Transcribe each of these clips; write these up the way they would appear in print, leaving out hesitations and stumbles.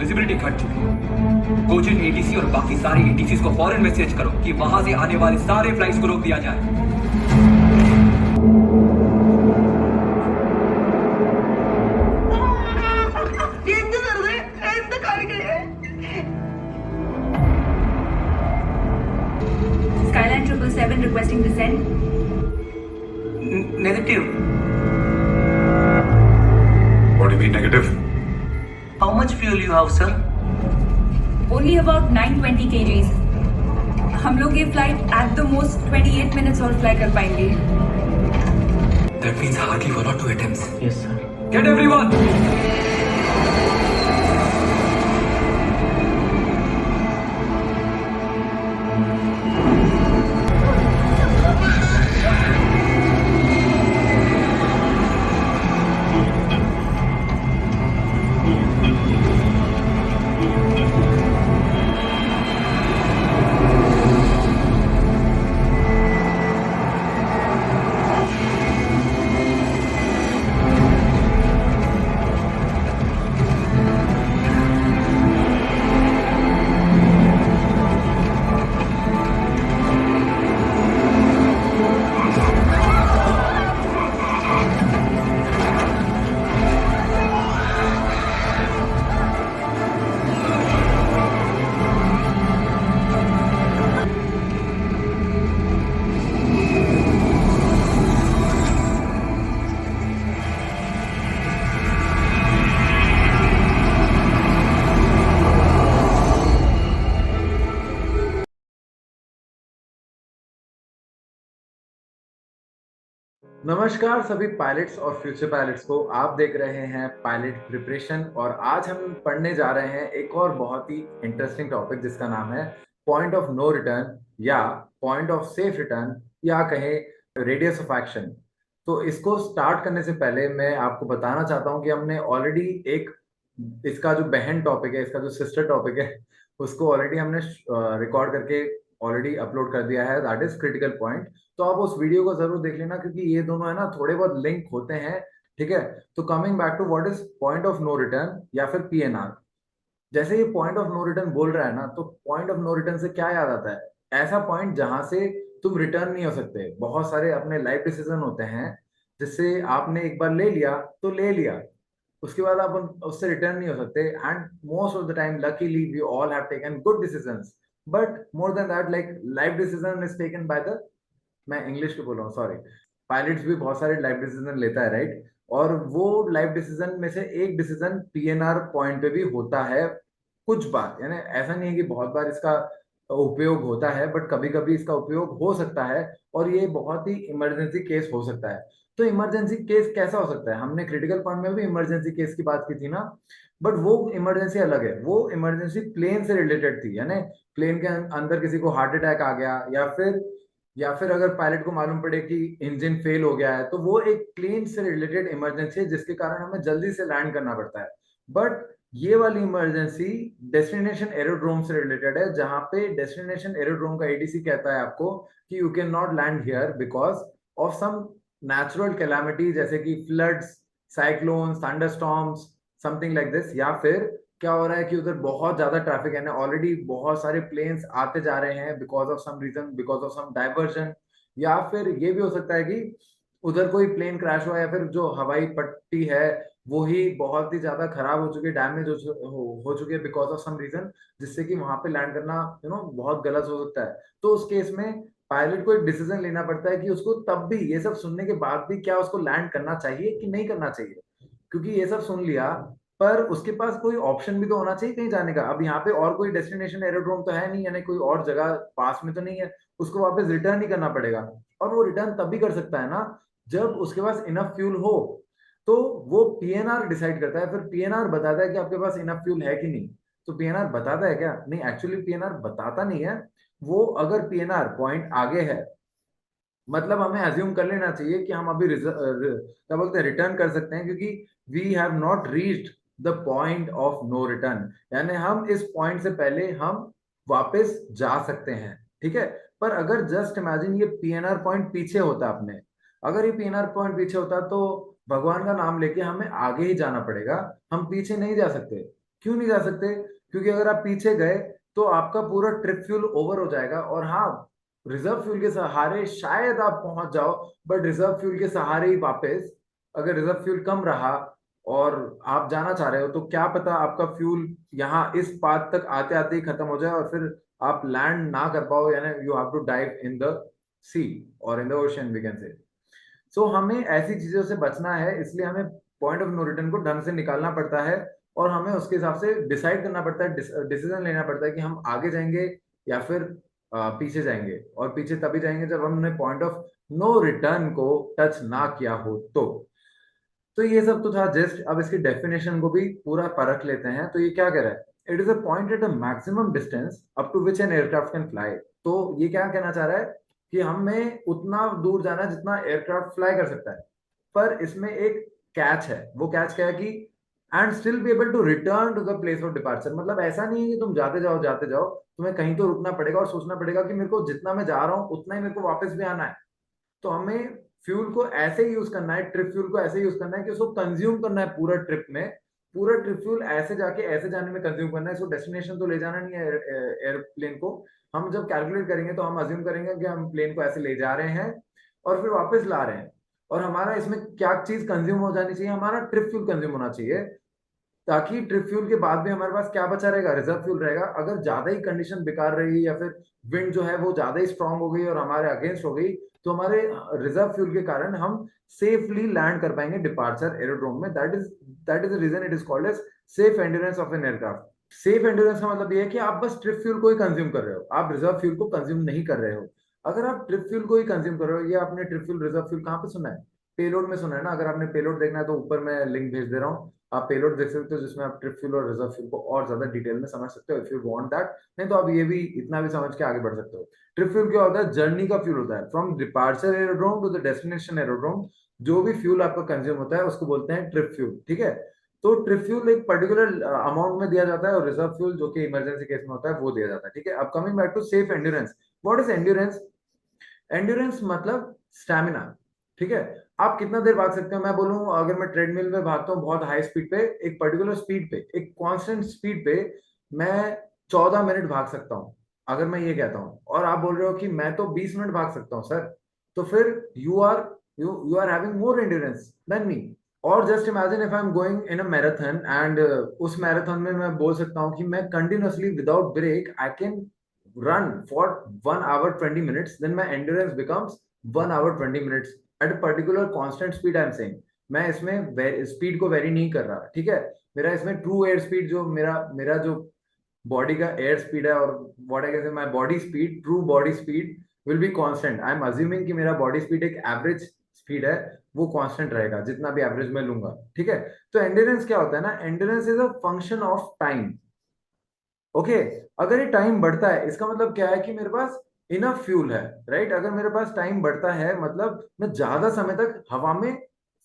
Visibility घट चुकी है। कोचिन एटीसी और बाकी सारे एटीसी को फॉरन मैसेज करो कि वहां से आने वाले सारे फ्लाइट्स को रोक दिया जाए। Skyline 777 requesting descent. Negative. What do you mean negative? How much fuel you have, sir? Only about 920 kgs. हम लोग ये flight at the most 28 minutes और फ्लाई कर पाएंगे। That means hardly 1 or 2 attempts. Yes, sir. Get everyone! नमस्कार सभी pilots और future pilots को। आप देख रहे हैं पायलट प्रिपरेशन और आज हम पढ़ने जा रहे हैं एक और बहुत ही इंटरेस्टिंग टॉपिक जिसका नाम है पॉइंट ऑफ नो रिटर्न या पॉइंट ऑफ सेफ रिटर्न या कहें रेडियस ऑफ एक्शन। तो इसको स्टार्ट करने से पहले मैं आपको बताना चाहता हूं कि हमने ऑलरेडी एक इसका जो बहन टॉपिक है, इसका जो सिस्टर टॉपिक है, उसको ऑलरेडी हमने रिकॉर्ड करके ऑलरेडी अपलोड कर दिया है, दैट इज क्रिटिकल पॉइंट। तो आप उस वीडियो को जरूर देख लेना क्योंकि ये दोनों है ना थोड़े बहुत लिंक होते हैं, ठीक है। तो coming back to what is point of no return या फिर पीएनआर। जैसे ये पॉइंट ऑफ नो रिटर्न बोल रहा है ना, तो पॉइंट ऑफ नो रिटर्न से क्या याद आता है? ऐसा पॉइंट जहां से तुम रिटर्न नहीं हो सकते। बहुत सारे अपने लाइफ डिसीजन होते हैं जिससे आपने एक बार ले लिया तो ले लिया, उसके बाद आप उससे रिटर्न नहीं हो सकते। And most of the time luckily we all have taken good decisions, but more than that like life decision is taken by the, मैं इंग्लिश में बोल रहा हूँ सॉरी, पायलट्स भी बहुत सारे लाइफ डिसीजन लेता है, राइट। और वो लाइफ डिसीजन में से एक डिसीजन पीएनआर पॉइंट पे भी होता है कुछ बार, यानी ऐसा नहीं है कि बहुत बार इसका उपयोग होता है, बट कभी कभी इसका उपयोग हो सकता है और ये बहुत ही इमरजेंसी केस हो सकता है। तो इमरजेंसी केस कैसा हो सकता है? हमने क्रिटिकल पॉइंट में भी इमरजेंसी केस की बात की थी ना, बट वो इमरजेंसी अलग है। वो इमरजेंसी प्लेन से रिलेटेड थी, यानी प्लेन के अंदर किसी को हार्ट अटैक आ गया या फिर अगर पायलट को मालूम पड़े कि इंजन फेल हो गया है, तो वो एक प्लेन से रिलेटेड इमरजेंसी है जिसके कारण हमें जल्दी से लैंड करना पड़ता है। बट ये वाली इमरजेंसी डेस्टिनेशन एरोड्रोम से रिलेटेड है, जहां पे डेस्टिनेशन एरोड्रोम का एडीसी कहता है आपको कि you can not land here because of some natural calamity, जैसे कि floods, cyclone, thunderstorms, something like this. या फिर क्या हो रहा है कि उधर बहुत ज्यादा ट्रैफिक है ना, ऑलरेडी बहुत सारे प्लेन्स आते जा रहे हैं because of some reason, because of some diversion. या फिर ये भी हो सकता है कि उधर कोई प्लेन क्रैश हुआ या फिर जो हवाई पट्टी है वो ही बहुत ही ज्यादा खराब हो चुकी है, डैमेज हो चुकी है बिकॉज ऑफ सम रीजन, जिससे कि वहां पे लैंड करना बहुत गलत हो सकता है। तो उस केस में पायलट को एक डिसीजन लेना पड़ता है कि उसको तब भी, ये सब सुनने के बाद भी, क्या उसको लैंड करना चाहिए कि नहीं करना चाहिए। क्योंकि ये सब सुन लिया पर उसके पास कोई ऑप्शन भी तो होना चाहिए कहीं जाने का। अब यहाँ पे और कोई डेस्टिनेशन एरोड्रोम तो है नहीं, यानी कोई और जगह पास में तो नहीं है, उसको वापस रिटर्न ही करना पड़ेगा। और वो रिटर्न तब भी कर सकता है ना जब उसके पास इनफ फ्यूल हो। तो वो पीएनआर डिसाइड करता है, फिर पीएनआर बताता है कि आपके पास इनफ फ्यूल है कि नहीं। तो पीएनआर बताता है क्या? नहीं, एक्चुअली पीएनआर बताता नहीं है। वो अगर पीएनआर पॉइंट आगे है, मतलब हमें अज्यूम कर लेना चाहिए कि हम अभी क्या बोलते हैं, रिटर्न कर सकते हैं, क्योंकि we have not reached the point of no return, यानी हम इस पॉइंट से पहले हम वापस जा सकते हैं, ठीक है। पर अगर जस्ट इमेजिन ये पीएनआर पॉइंट पीछे होता, अपने अगर ये पीएनआर पॉइंट पीछे होता तो भगवान का नाम लेके हमें आगे ही जाना पड़ेगा, हम पीछे नहीं जा सकते। क्यों नहीं जा सकते? क्योंकि अगर आप पीछे गए तो आपका पूरा ट्रिप फ्यूल ओवर हो जाएगा, और हाँ, रिजर्व फ्यूल के सहारे शायद आप पहुंच जाओ, बट रिजर्व फ्यूल के सहारे ही वापस, अगर रिजर्व फ्यूल कम रहा और आप जाना चाह रहे हो, तो क्या पता आपका फ्यूल यहाँ इस पाथ तक आते आते ही खत्म हो जाए और फिर आप लैंड ना कर पाओ, यानी you have to dive in the sea और in the ocean, we can say. So हमें ऐसी चीजों से बचना है, इसलिए हमें पॉइंट ऑफ नो रिटर्न को ढंग से निकालना पड़ता है, और हमें उसके हिसाब से डिसाइड करना पड़ता है, डिसीजन लेना पड़ता है कि हम आगे जाएंगे या फिर पीछे जाएंगे। और पीछे तभी जाएंगे जब हमने पॉइंट ऑफ नो रिटर्न को टच ना किया हो। तो ये सब तो था जस्ट, अब इसकी डेफिनेशन को भी पूरा परख लेते हैं। तो ये क्या कह रहा है? It is a point at a maximum distance up to which an aircraft can fly. तो ये क्या कहना चाह रहा है कि हमें उतना दूर जाना है जितना एयरक्राफ्ट फ्लाई कर सकता है, पर इसमें एक कैच है। वो कैच क्या है कि and still be able to return to the place of departure. मतलब ऐसा नहीं है कि तुम जाते जाओ, तुम्हें कहीं तो रुकना पड़ेगा और सोचना पड़ेगा कि मेरे को जितना मैं जा रहा हूँ उतना ही मेरे को वापस भी आना है। तो हमें फ्यूल को ऐसे यूज करना है, ट्रिप फ्यूल को ऐसे यूज करना है कि उसको कंज्यूम करना है पूरा ट्रिप में। पूरा ट्रिप फ्यूल ऐसे जाके ऐसे जाने में कंज्यूम करना है, इसको डेस्टिनेशन तो ले जाना नहीं है एयरप्लेन को। हम जब कैलकुलेट करेंगे तो हम अज्यूम करेंगे कि हम प्लेन को ऐसे ले जा रहे हैं और फिर वापस ला रहे हैं, और हमारा इसमें क्या चीज कंज्यूम हो जानी चाहिए? हमारा ट्रिप फ्यूल कंज्यूम होना चाहिए, ताकि ट्रिप फ्यूल के बाद भी हमारे पास क्या बचा रहेगा? रिजर्व फ्यूल रहेगा। अगर ज्यादा ही कंडीशन बेकार रही या फिर विंड जो है वो ज्यादा ही स्ट्रांग हो गई और हमारे अगेंस्ट हो गई, तो हमारे रिजर्व फ्यूल के कारण हम सेफली लैंड कर पाएंगे डिपार्चर एरोड्रोम में। That is the reason it is called as safe endurance of an aircraft. Safe endurance का मतलब ये है कि आप बस ट्रिप फ्यूल को ही कंज्यूम कर रहे हो, आप रिजर्व फ्यूल को कंज्यूम नहीं कर रहे हो। अगर आप ट्रिप फ्यूल को ही कंज्यूम कर रहे हो, ये आपने ट्रिप फ्यूल रिजर्व फ्यूल कहाँ पे सुना है? पेलोड में सुना है ना। अगर आपने पेलोड देखना है तो ऊपर मैं लिंक भेज दे रहा हूँ, आप पेलोड देख सकते हो, जिसमें आप ट्रिप फ्यूल और रिजर्व फ्यूल को और ज्यादा डिटेल में समझ सकते हो इफ यू वांट दैट। नहीं तो आप ये भी इतना भी समझ के आगे बढ़ सकते हो। ट्रिप फ्यूल क्या होता है? जर्नी का फ्यूल होता है, from departure aerodrome to the destination aerodrome. जो भी फ्यूल आपका कंज्यूम होता है उसको बोलते हैं ट्रिप फ्यूल, ठीक है। तो ट्रिप फ्यूल एक पर्टिकुलर अमाउंट में दिया जाता है, और रिजर्व फ्यूल जो कि इमरजेंसी केस में होता है वो दिया जाता है, ठीक है। अब coming back to safe endurance, what is endurance? Endurance मतलब स्टैमिना, ठीक है। आप कितना देर भाग सकते हो? मैं बोलूं, अगर मैं ट्रेडमिल में भागता हूँ बहुत हाई स्पीड पे, एक पर्टिकुलर स्पीड पे, एक कांस्टेंट स्पीड पे, मैं 14 मिनट भाग सकता हूँ, अगर मैं ये कहता हूँ। और आप बोल रहे हो कि मैं तो 20 मिनट भाग सकता हूँ सर, तो फिर you are having more endurance then me. और just imagine if I am going in a marathon, and उस मैराथन में मैं बोल सकता हूँ कि मैं continuously without break I can run for 1 hour 20 minutes, then my endurance becomes 1 hour 20 minutes at a particular constant speed I am saying। मैं इसमें स्पीड को वेरी नहीं कर रहा, ठीक है। मेरा इसमें ट्रू एयर स्पीड, जो मेरा मेरा जो बॉडी का एयर स्पीड है, और व्हाट आई कैन से my body speed, true body speed will be constant. I am assuming कि मेरा बॉडी स्पीड एक एवरेज स्पीड है, वो कांस्टेंट रहेगा जितना भी एवरेज में लूंगा, ठीक है। तो एंड्योरेंस क्या होता है ना? Endurance is a function of time, okay. अगर ये टाइम बढ़ता है, इसका मतलब क्या है कि मेरे पास इनफ फ्यूल है, राइट। अगर मेरे पास टाइम बढ़ता है मतलब मैं ज्यादा समय तक हवा में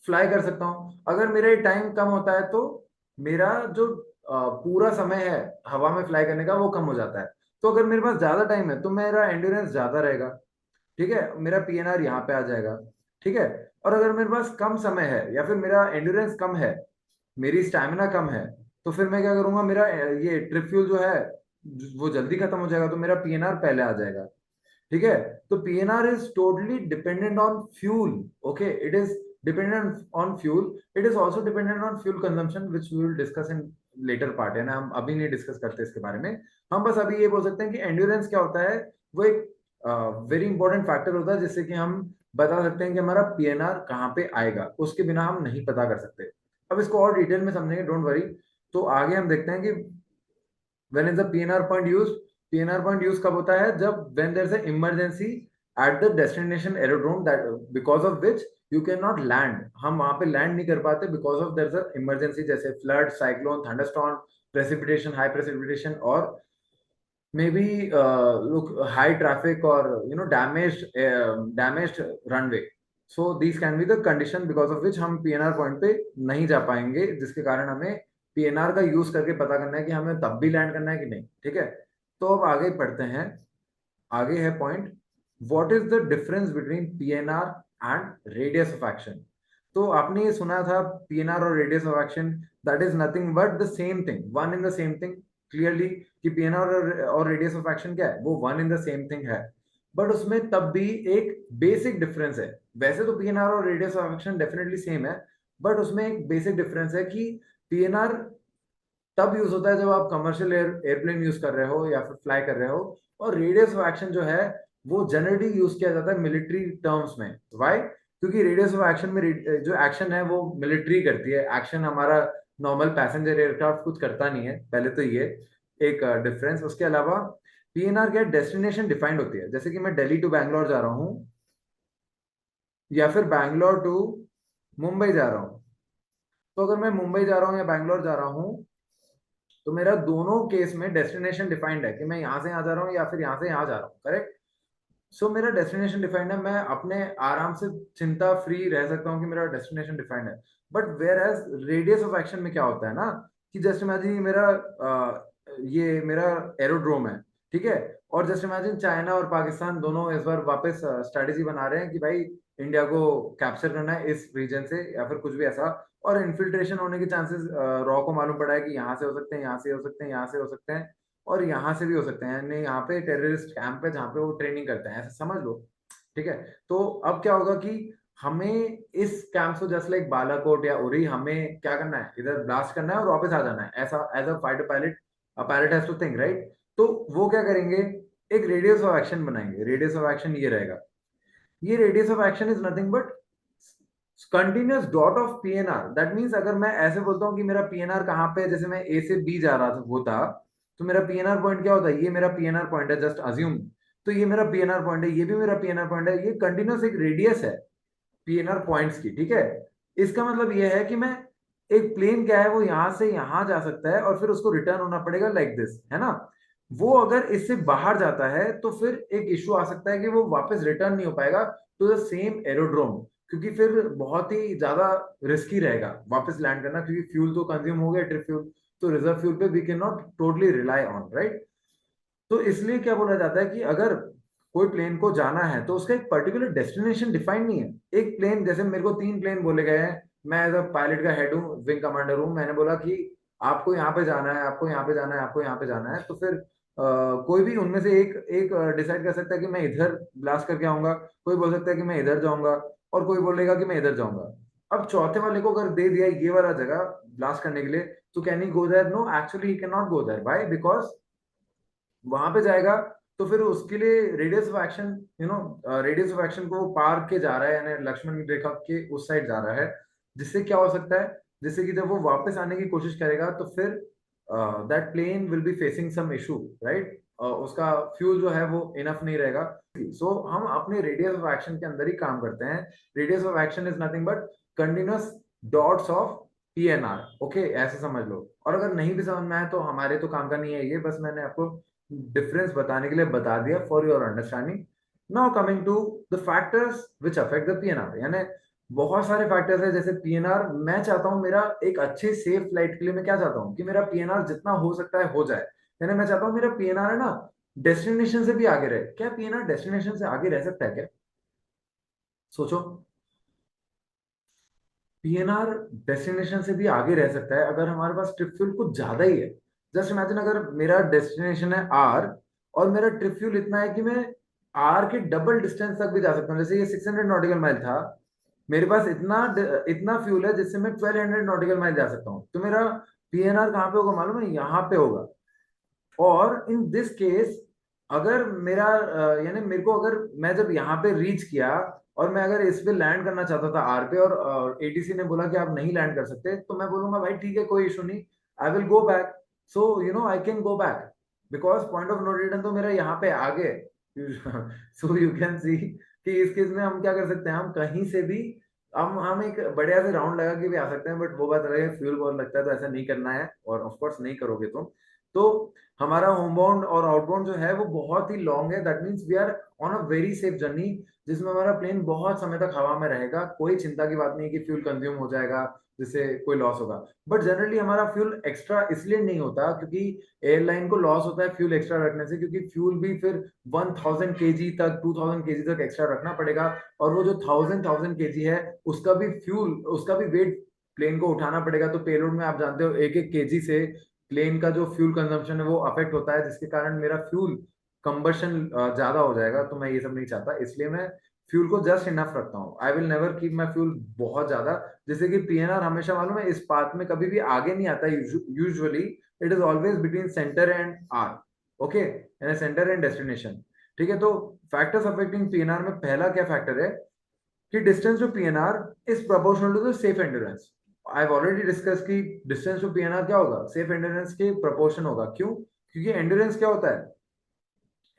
फ्लाई कर सकता हूँ। अगर मेरा ये टाइम कम होता है तो मेरा जो पूरा समय है हवा में फ्लाई करने का वो कम हो जाता है। तो अगर मेरे पास ज्यादा टाइम है तो मेरा एंड्योरेंस ज्यादा रहेगा, ठीक है। मेरा पीएनआर यहाँ पे आ जाएगा, ठीक है। और अगर मेरे पास कम समय है या फिर मेरा एंड्योरेंस कम है, मेरी स्टैमिना कम है, तो फिर मैं क्या करूंगा? मेरा ये ट्रिप फ्यूल जो है वो जल्दी खत्म हो जाएगा, तो मेरा पीएनआर पहले आ जाएगा, ठीक है। तो PNR is totally dependent on fuel, okay. It is dependent on fuel, it is also dependent on fuel consumption which we will discuss in later part, है ना। हम अभी नहीं डिस्कस करते इसके बारे में। हम बस अभी ये बोल सकते हैं कि एंड्योरेंस क्या होता है। वो एक वेरी इंपॉर्टेंट फैक्टर होता है जिससे कि हम बता सकते हैं कि हमारा पीएनआर कहाँ पे आएगा, उसके बिना हम नहीं पता कर सकते। अब इसको और डिटेल में समझेंगे, डोंट वरी। तो आगे हम देखते हैं कि when is the PNR point use. PNR point use कब होता है? जब when there is a emergency at the destination aerodrome, that because of which you can not land. हम वहां पे लैंड नहीं कर पाते because of there is a emergency, जैसे flood, cyclone, thunderstorm, precipitation, high precipitation, और मे बी हाई ट्रैफिक, और damaged runway. So these can be the condition because of which हम पीएनआर पॉइंट पे नहीं जा पाएंगे, जिसके कारण हमें पीएनआर का यूज करके पता करना है कि हमें तब भी लैंड करना है कि नहीं, ठीक है। तो अब आगे पढ़ते हैं। आगे है point, what is the difference between PNR and radius of action. तो आपने ये सुना था पीएनआर और radius of action. That is nothing but the same thing, one in the same thing. Clearly कि पीएनआर और रेडियस ऑफ एक्शन क्या है, वो one in the same thing है, बट उसमें तब भी एक बेसिक डिफरेंस है। वैसे तो पीएनआर और radius of action definitely same है, बट उसमें एक बेसिक डिफरेंस है कि पीएनआर तब यूज होता है जब आप कमर्शियल एयरप्लेन यूज कर रहे हो या फिर फ्लाई कर रहे हो, और रेडियस ऑफ एक्शन जो है वो जनरली यूज किया जाता है मिलिट्री टर्म्स में। व्हाई? क्योंकि रेडियस ऑफ एक्शन में जो एक्शन है वो मिलिट्री करती है, एक्शन हमारा नॉर्मल पैसेंजर एयरक्राफ्ट कुछ करता नहीं है। पहले तो ये एक डिफरेंस। उसके अलावा पीएनआर क्या डेस्टिनेशन डिफाइंड होती है, जैसे कि मैं दिल्ली टू बैंगलोर जा रहा हूँ या फिर बैंगलोर टू मुंबई जा रहा हूँ। तो अगर मैं मुंबई जा रहा हूँ या बैंगलोर जा रहा हूँ, तो मेरा दोनों केस में डेस्टिनेशन डिफाइंड है कि मैं यहाँ से यहाँ जा रहा हूँ या फिर यहाँ से यहाँ जा रहा हूँ। करेक्ट? सो मेरा डेस्टिनेशन डिफाइंड है, मैं अपने आराम से चिंता फ्री रह सकता हूँ कि मेरा डेस्टिनेशन डिफाइंड है। But whereas radius of action में क्या होता है ना, कि जस्ट इमेजिन मेरा ये मेरा एरोड्रोम है, ठीक है, और जस्ट इमेजिन चाइना और पाकिस्तान दोनों इस बार वापस स्ट्रेटेजी बना रहे हैं कि भाई इंडिया को कैप्चर करना है इस रीजन से या फिर कुछ भी ऐसा, और इन्फिल्ट्रेशन होने के चांसेस रॉ को मालूम पड़ा है कि यहाँ से हो सकते हैं, यहाँ से हो सकते हैं, यहाँ से हो सकते हैं, और यहाँ से भी हो सकते हैं। यानी यहाँ पे टेररिस्ट कैंप है जहाँ पे वो ट्रेनिंग करते हैं, ऐसा समझ लो। ठीक है, तो अब क्या होगा कि हमें इस कैंप से जस्ट लाइक बालाकोट या उरी, हमें क्या करना है, इधर ब्लास्ट करना है और वापस आ जाना है, ऐसा as a fighter pilot pilot has to think, right? तो वो क्या करेंगे, एक रेडियस ऑफ एक्शन बनाएंगे। रेडियस ऑफ एक्शन ये रहेगा, ये radius of action is nothing but continuous dot of PNR. That means अगर मैं ऐसे बोलता हूँ कि मेरा पीएनआर कहाँ पे, जैसे मैं ए से बी जा रहा था होता, तो मेरा पीएनआर पॉइंट क्या होता है, ये मेरा पीएनआर पॉइंट है, जस्ट अज्यूम। तो ये मेरा पीएनआर पॉइंट है, ये भी मेरा पीएनआर पॉइंट है, ये कंटिन्यूअस एक रेडियस है पीएनआर पॉइंट्स की। ठीक है, इसका मतलब ये है कि मैं एक प्लेन क्या है वो यहां से यहां जा सकता है और फिर उसको रिटर्न होना पड़ेगा लाइक दिस, है ना। वो अगर इससे बाहर जाता है तो फिर एक इश्यू आ सकता है कि वो वापस रिटर्न नहीं हो पाएगा टू द सेम एरोड्रोम, क्योंकि फिर बहुत ही ज्यादा रिस्की रहेगा वापस लैंड करना, क्योंकि फ्यूल तो कंज्यूम हो गया, ट्रिप फ्यूल, तो रिजर्व फ्यूल पे we can not totally rely on, right. तो इसलिए क्या बोला जाता है कि अगर कोई प्लेन को जाना है तो उसका एक पर्टिकुलर डेस्टिनेशन डिफाइन नहीं है। एक प्लेन, जैसे मेरे को 3 प्लेन बोले गए हैं, मैं एज अ पायलट का हेड हूँ, विंग कमांडर हूँ, मैंने बोला कि आपको यहाँ पे जाना है, आपको यहाँ पे जाना है, आपको यहाँ पे जाना है, तो फिर कोई भी उनमें से एक एक डिसाइड कर सकता है कि मैं इधर ब्लास्ट करके आऊंगा, कोई बोल सकता है कि मैं इधर जाऊंगा, और कोई बोलेगा कि मैं इधर जाऊंगा। अब चौथे वाले को अगर दे दिया ये वाला जगह ब्लास्ट करने के लिए, तो can he go there? No, actually he can not go there. Why? Because वहां पे जाएगा तो फिर उसके लिए radius of action, radius of action को पार के जा रहा है, यानी लक्ष्मण रेखा के उस साइड जा रहा है, जिससे क्या हो सकता है, जिससे कि जब वो वापस आने की कोशिश करेगा तो फिर that plane will be facing some issue, right. उसका फ्यूल जो है वो इनफ नहीं रहेगा। सो हम अपने रेडियस ऑफ एक्शन के अंदर ही काम करते हैं। Radius of action is nothing but continuous dots of PNR. Okay, ऐसे समझ लो। और अगर नहीं भी समझ में आए तो हमारे तो काम का नहीं है ये, बस मैंने आपको डिफरेंस बताने के लिए बता दिया for your understanding. Now coming to the factors which affect the PNR, यानी बहुत सारे फैक्टर्स है। जैसे पीएनआर, मैं चाहता हूं मेरा एक अच्छे सेफ फ्लाइट के लिए मैं क्या चाहता हूं कि मेरा पीएनआर जितना हो सकता है हो जाए, यानी मैं चाहता हूं मेरा पीएनआर है ना डेस्टिनेशन से भी आगे रहे। क्या पीएनआर डेस्टिनेशन से आगे रह सकता है क्या? सोचो, पीएनआर डेस्टिनेशन से भी आगे रह सकता है अगर हमारे पास ट्रिप फ्यूल कुछ ज्यादा ही है। जस्ट इमेजिन अगर मेरा डेस्टिनेशन है आर और मेरा ट्रिप फ्यूल इतना है कि मैं आर के डबल डिस्टेंस तक भी जा सकता हूँ। जैसे ये 600 नॉटिकल माइल था, मेरे पास इतना इतना फ्यूल है जिससे मैं 1200 नॉटिकल माइल जा सकता हूँ। तो मेरा पीएनआर कहाँ पे होगा मालूम है? यहाँ पे होगा। और इन दिस केस अगर मेरा यानी मेरे को, अगर मैं जब यहाँ पे रीच किया और मैं अगर इस पे लैंड करना चाहता था आर पे, और एटीसी ने बोला कि आप नहीं लैंड कर सकते, तो मैं बोलूंगा भाई ठीक है, कोई इशू नहीं, I will go back. So I can go back because point of no return तो मेरा यहाँ पे आगे। सो यू कैन सी कि इस केस में हम क्या कर सकते हैं, हम कहीं से भी हम एक बढ़िया से राउंड लगा के भी आ सकते हैं। बट वो बात अलग है, फ्यूल बहुत लगता है, तो ऐसा नहीं करना है, और ऑफकोर्स नहीं करोगे तुम। तो हमारा होमबाउंड और आउटबाउंड जो है वो बहुत ही लॉन्ग है। That means we are on a very safe journey, जिसमें हमारा प्लेन बहुत समय तक हवा में रहेगा। कोई चिंता की बात नहीं कि फ्यूल कंज्यूम हो जाएगा जिससे कोई लॉस होगा। बट जनरली हमारा फ्यूल एक्स्ट्रा इसलिए नहीं होता क्योंकि एयरलाइन को लॉस होता है फ्यूल एक्स्ट्रा रखने से, क्योंकि फ्यूल भी फिर 1000 केजी तक 2000 केजी तक एक्स्ट्रा रखना पड़ेगा, और वो जो 1000 केजी है उसका भी फ्यूल, उसका भी वेट प्लेन को उठाना पड़ेगा, तो पेलोड में आप जानते हो 1-1 kg से प्लेन का जो फ्यूल कंजम्पशन है वो अफेक्ट होता है, जिसके कारण मेरा फ्यूल कंबशन ज्यादा हो जाएगा। तो मैं ये सब नहीं चाहता, इसलिए मैं फ्यूल को जस्ट इनफ रखता हूँ। I will never keep my fuel बहुत ज्यादा। जैसे कि पीएनआर हमेशा मालूम है इस पाथ में कभी भी आगे नहीं आता, usually it is always between centre and R, okay, यानी सेंटर एंड डेस्टिनेशन। ठीक है, तो फैक्टर्स अफेक्टिंग पीएनआर में पहला क्या फैक्टर है कि distance to PNR is proportional to the safe endurance. I have already discuss कि डिस्टेंस टू पीएनआर क्या होगा, सेफ एंड्योरेंस के प्रोपोर्शन होगा। क्यों? क्योंकि एंड्योरेंस क्या होता है,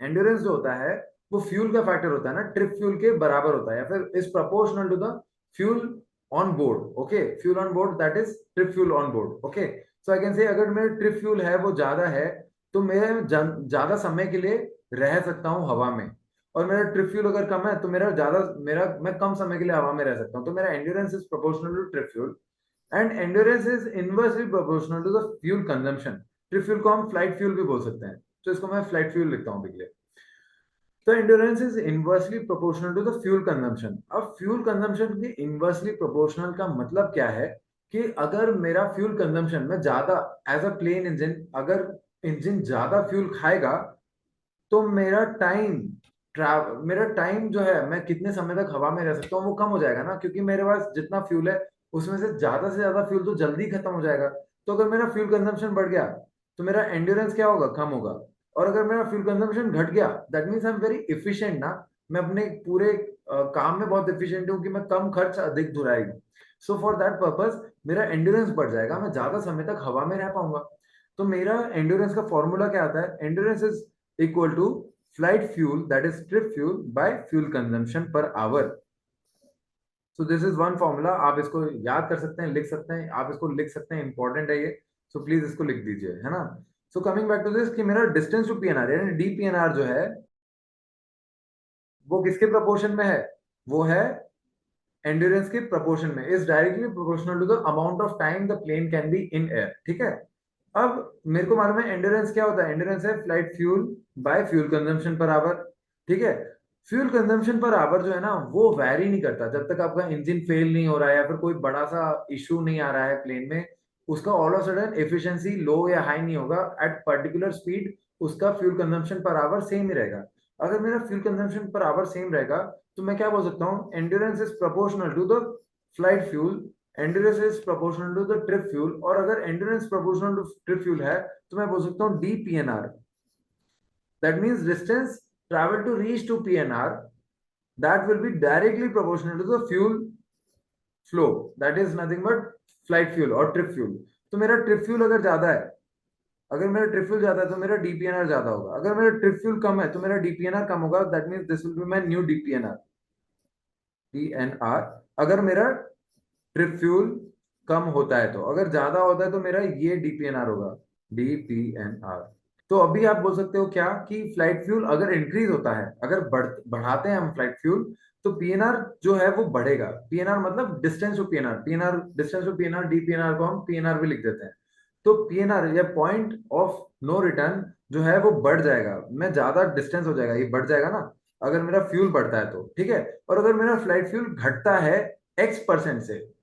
एंड्योरेंस जो होता है वो फ्यूल का फैक्टर होता है ना, ट्रिप फ्यूल के बराबर होता है, या फिर is proportional to the fuel on board. Okay, fuel on board that is trip fuel on board. Okay, so I can say अगर मेरा ट्रिप फ्यूल है वो ज्यादा है तो मैं ज्यादा समय के लिए रह सकता हूँ हवा में, और मेरा ट्रिप फ्यूल अगर कम है तो मैं कम समय के लिए हवा में रह सकता हूँ। तो मेरा endurance is proportional to trip fuel, and endurance is inversely proportional to the fuel consumption. Trip fuel को हम फ्लाइट फ्यूल भी बोल सकते हैं, तो इसको मैं फ्लाइट फ्यूल लिखता हूँ बिगले। तो endurance is inversely proportional to the fuel consumption. अब फ्यूल कंजम्पशन के इनवर्सली प्रोपोर्शनल का मतलब क्या है कि अगर मेरा फ्यूल कंजम्पशन में ज्यादा, एज अ प्लेन इंजन, अगर इंजन ज्यादा फ्यूल खाएगा तो मेरा टाइम जो है, मैं कितने समय तक हवा में रह सकता हूँ वो कम हो जाएगा ना, क्योंकि मेरे पास जितना फ्यूल है उसमें से ज्यादा फ्यूल तो जल्दी खत्म हो जाएगा। तो अगर मेरा फ्यूल कंजम्पशन बढ़ गया तो मेरा एंड्योरेंस क्या होगा, कम होगा। और अगर मेरा फ्यूल कंजम्पशन घट गया that means I am very efficient ना, मैं अपने पूरे काम में बहुत इफिशिएंट हूँ कि मैं कम खर्च अधिक दुराएगी। सो फॉर दैट पर्पस मेरा एंड्योरेंस बढ़ जाएगा, मैं ज्यादा समय तक हवा में रह पाऊंगा। तो मेरा एंड्योरेंस का फॉर्मूला क्या आता है, endurance is equal to flight fuel, that is trip fuel, by fuel consumption per hour. So this is one formula, आप इसको याद कर सकते हैं, लिख सकते हैं, आप इसको लिख सकते हैं, इंपॉर्टेंट है ये। सो प्लीज इसको लिख दीजिए, है ना। So coming back to this कि मेरा डिस्टेंस टू पीएनआर यानी डीपीएनआर जो है वो किसके प्रोपोर्शन में है, वो है एंड्योरेंस के प्रोपोर्शन में, is directly proportional to the amount of time the plane can be in air. ठीक है, अब मेरे को मालूम है एंड्योरेंस क्या होता है, एंड्योरेंस है flight fuel by fuel consumption per hour. ठीक है, फ्यूल कंजम्पशन पर आवर जो है ना वो वैरी नहीं करता, जब तक आपका इंजन फेल नहीं हो रहा है या फिर कोई बड़ा सा इशू नहीं आ रहा है प्लेन में, उसका all of sudden efficiency low या हाई नहीं होगा। एट पर्टिकुलर स्पीड उसका fuel consumption per hour same ही रहेगा। अगर मेरा fuel consumption per hour same रहेगा तो मैं क्या बोल सकता हूँ, endurance is proportional to the flight fuel, endurance is proportional to the trip fuel, और अगर endurance proportional to trip fuel है तो मैं बोल सकता हूँ DPNR, that means distance travel to reach to PNR that will be directly proportional to the fuel flow, that is nothing but flight fuel और trip fuel. तो मेरा trip fuel अगर ज्यादा है, अगर मेरा ट्रिप फ्यूल ज्यादा है तो मेरा डीपीएनआर ज्यादा होगा, अगर मेरा ट्रिप फ्यूल कम है तो मेरा डीपीएनआर कम होगा, that means this will be my new DPNR, PNR. अगर मेरा ट्रिप फ्यूल कम होता है तो, अगर ज्यादा होता है तो मेरा ये डीपीएनआर होगा, डीपीएनआर। तो अभी आप बोल सकते हो क्या कि फ्लाइट फ्यूल अगर इंक्रीज होता है, अगर बढ़ाते हैं हम फ्लाइट फ्यूल तो पीएनआर जो है वो बढ़ेगा। पीएनआर मतलब distance to PNR, PNR distance to PNR, DPNR को हम पीएनआर भी लिख देते हैं। तो पीएनआर या पॉइंट ऑफ नो रिटर्न जो है वो बढ़ जाएगा, मैं ज्यादा डिस्टेंस हो जाएगा, ये बढ़ जाएगा ना अगर मेरा फ्यूल बढ़ता है तो। ठीक है, और अगर मेरा फ्लाइट फ्यूल घटता है x% से,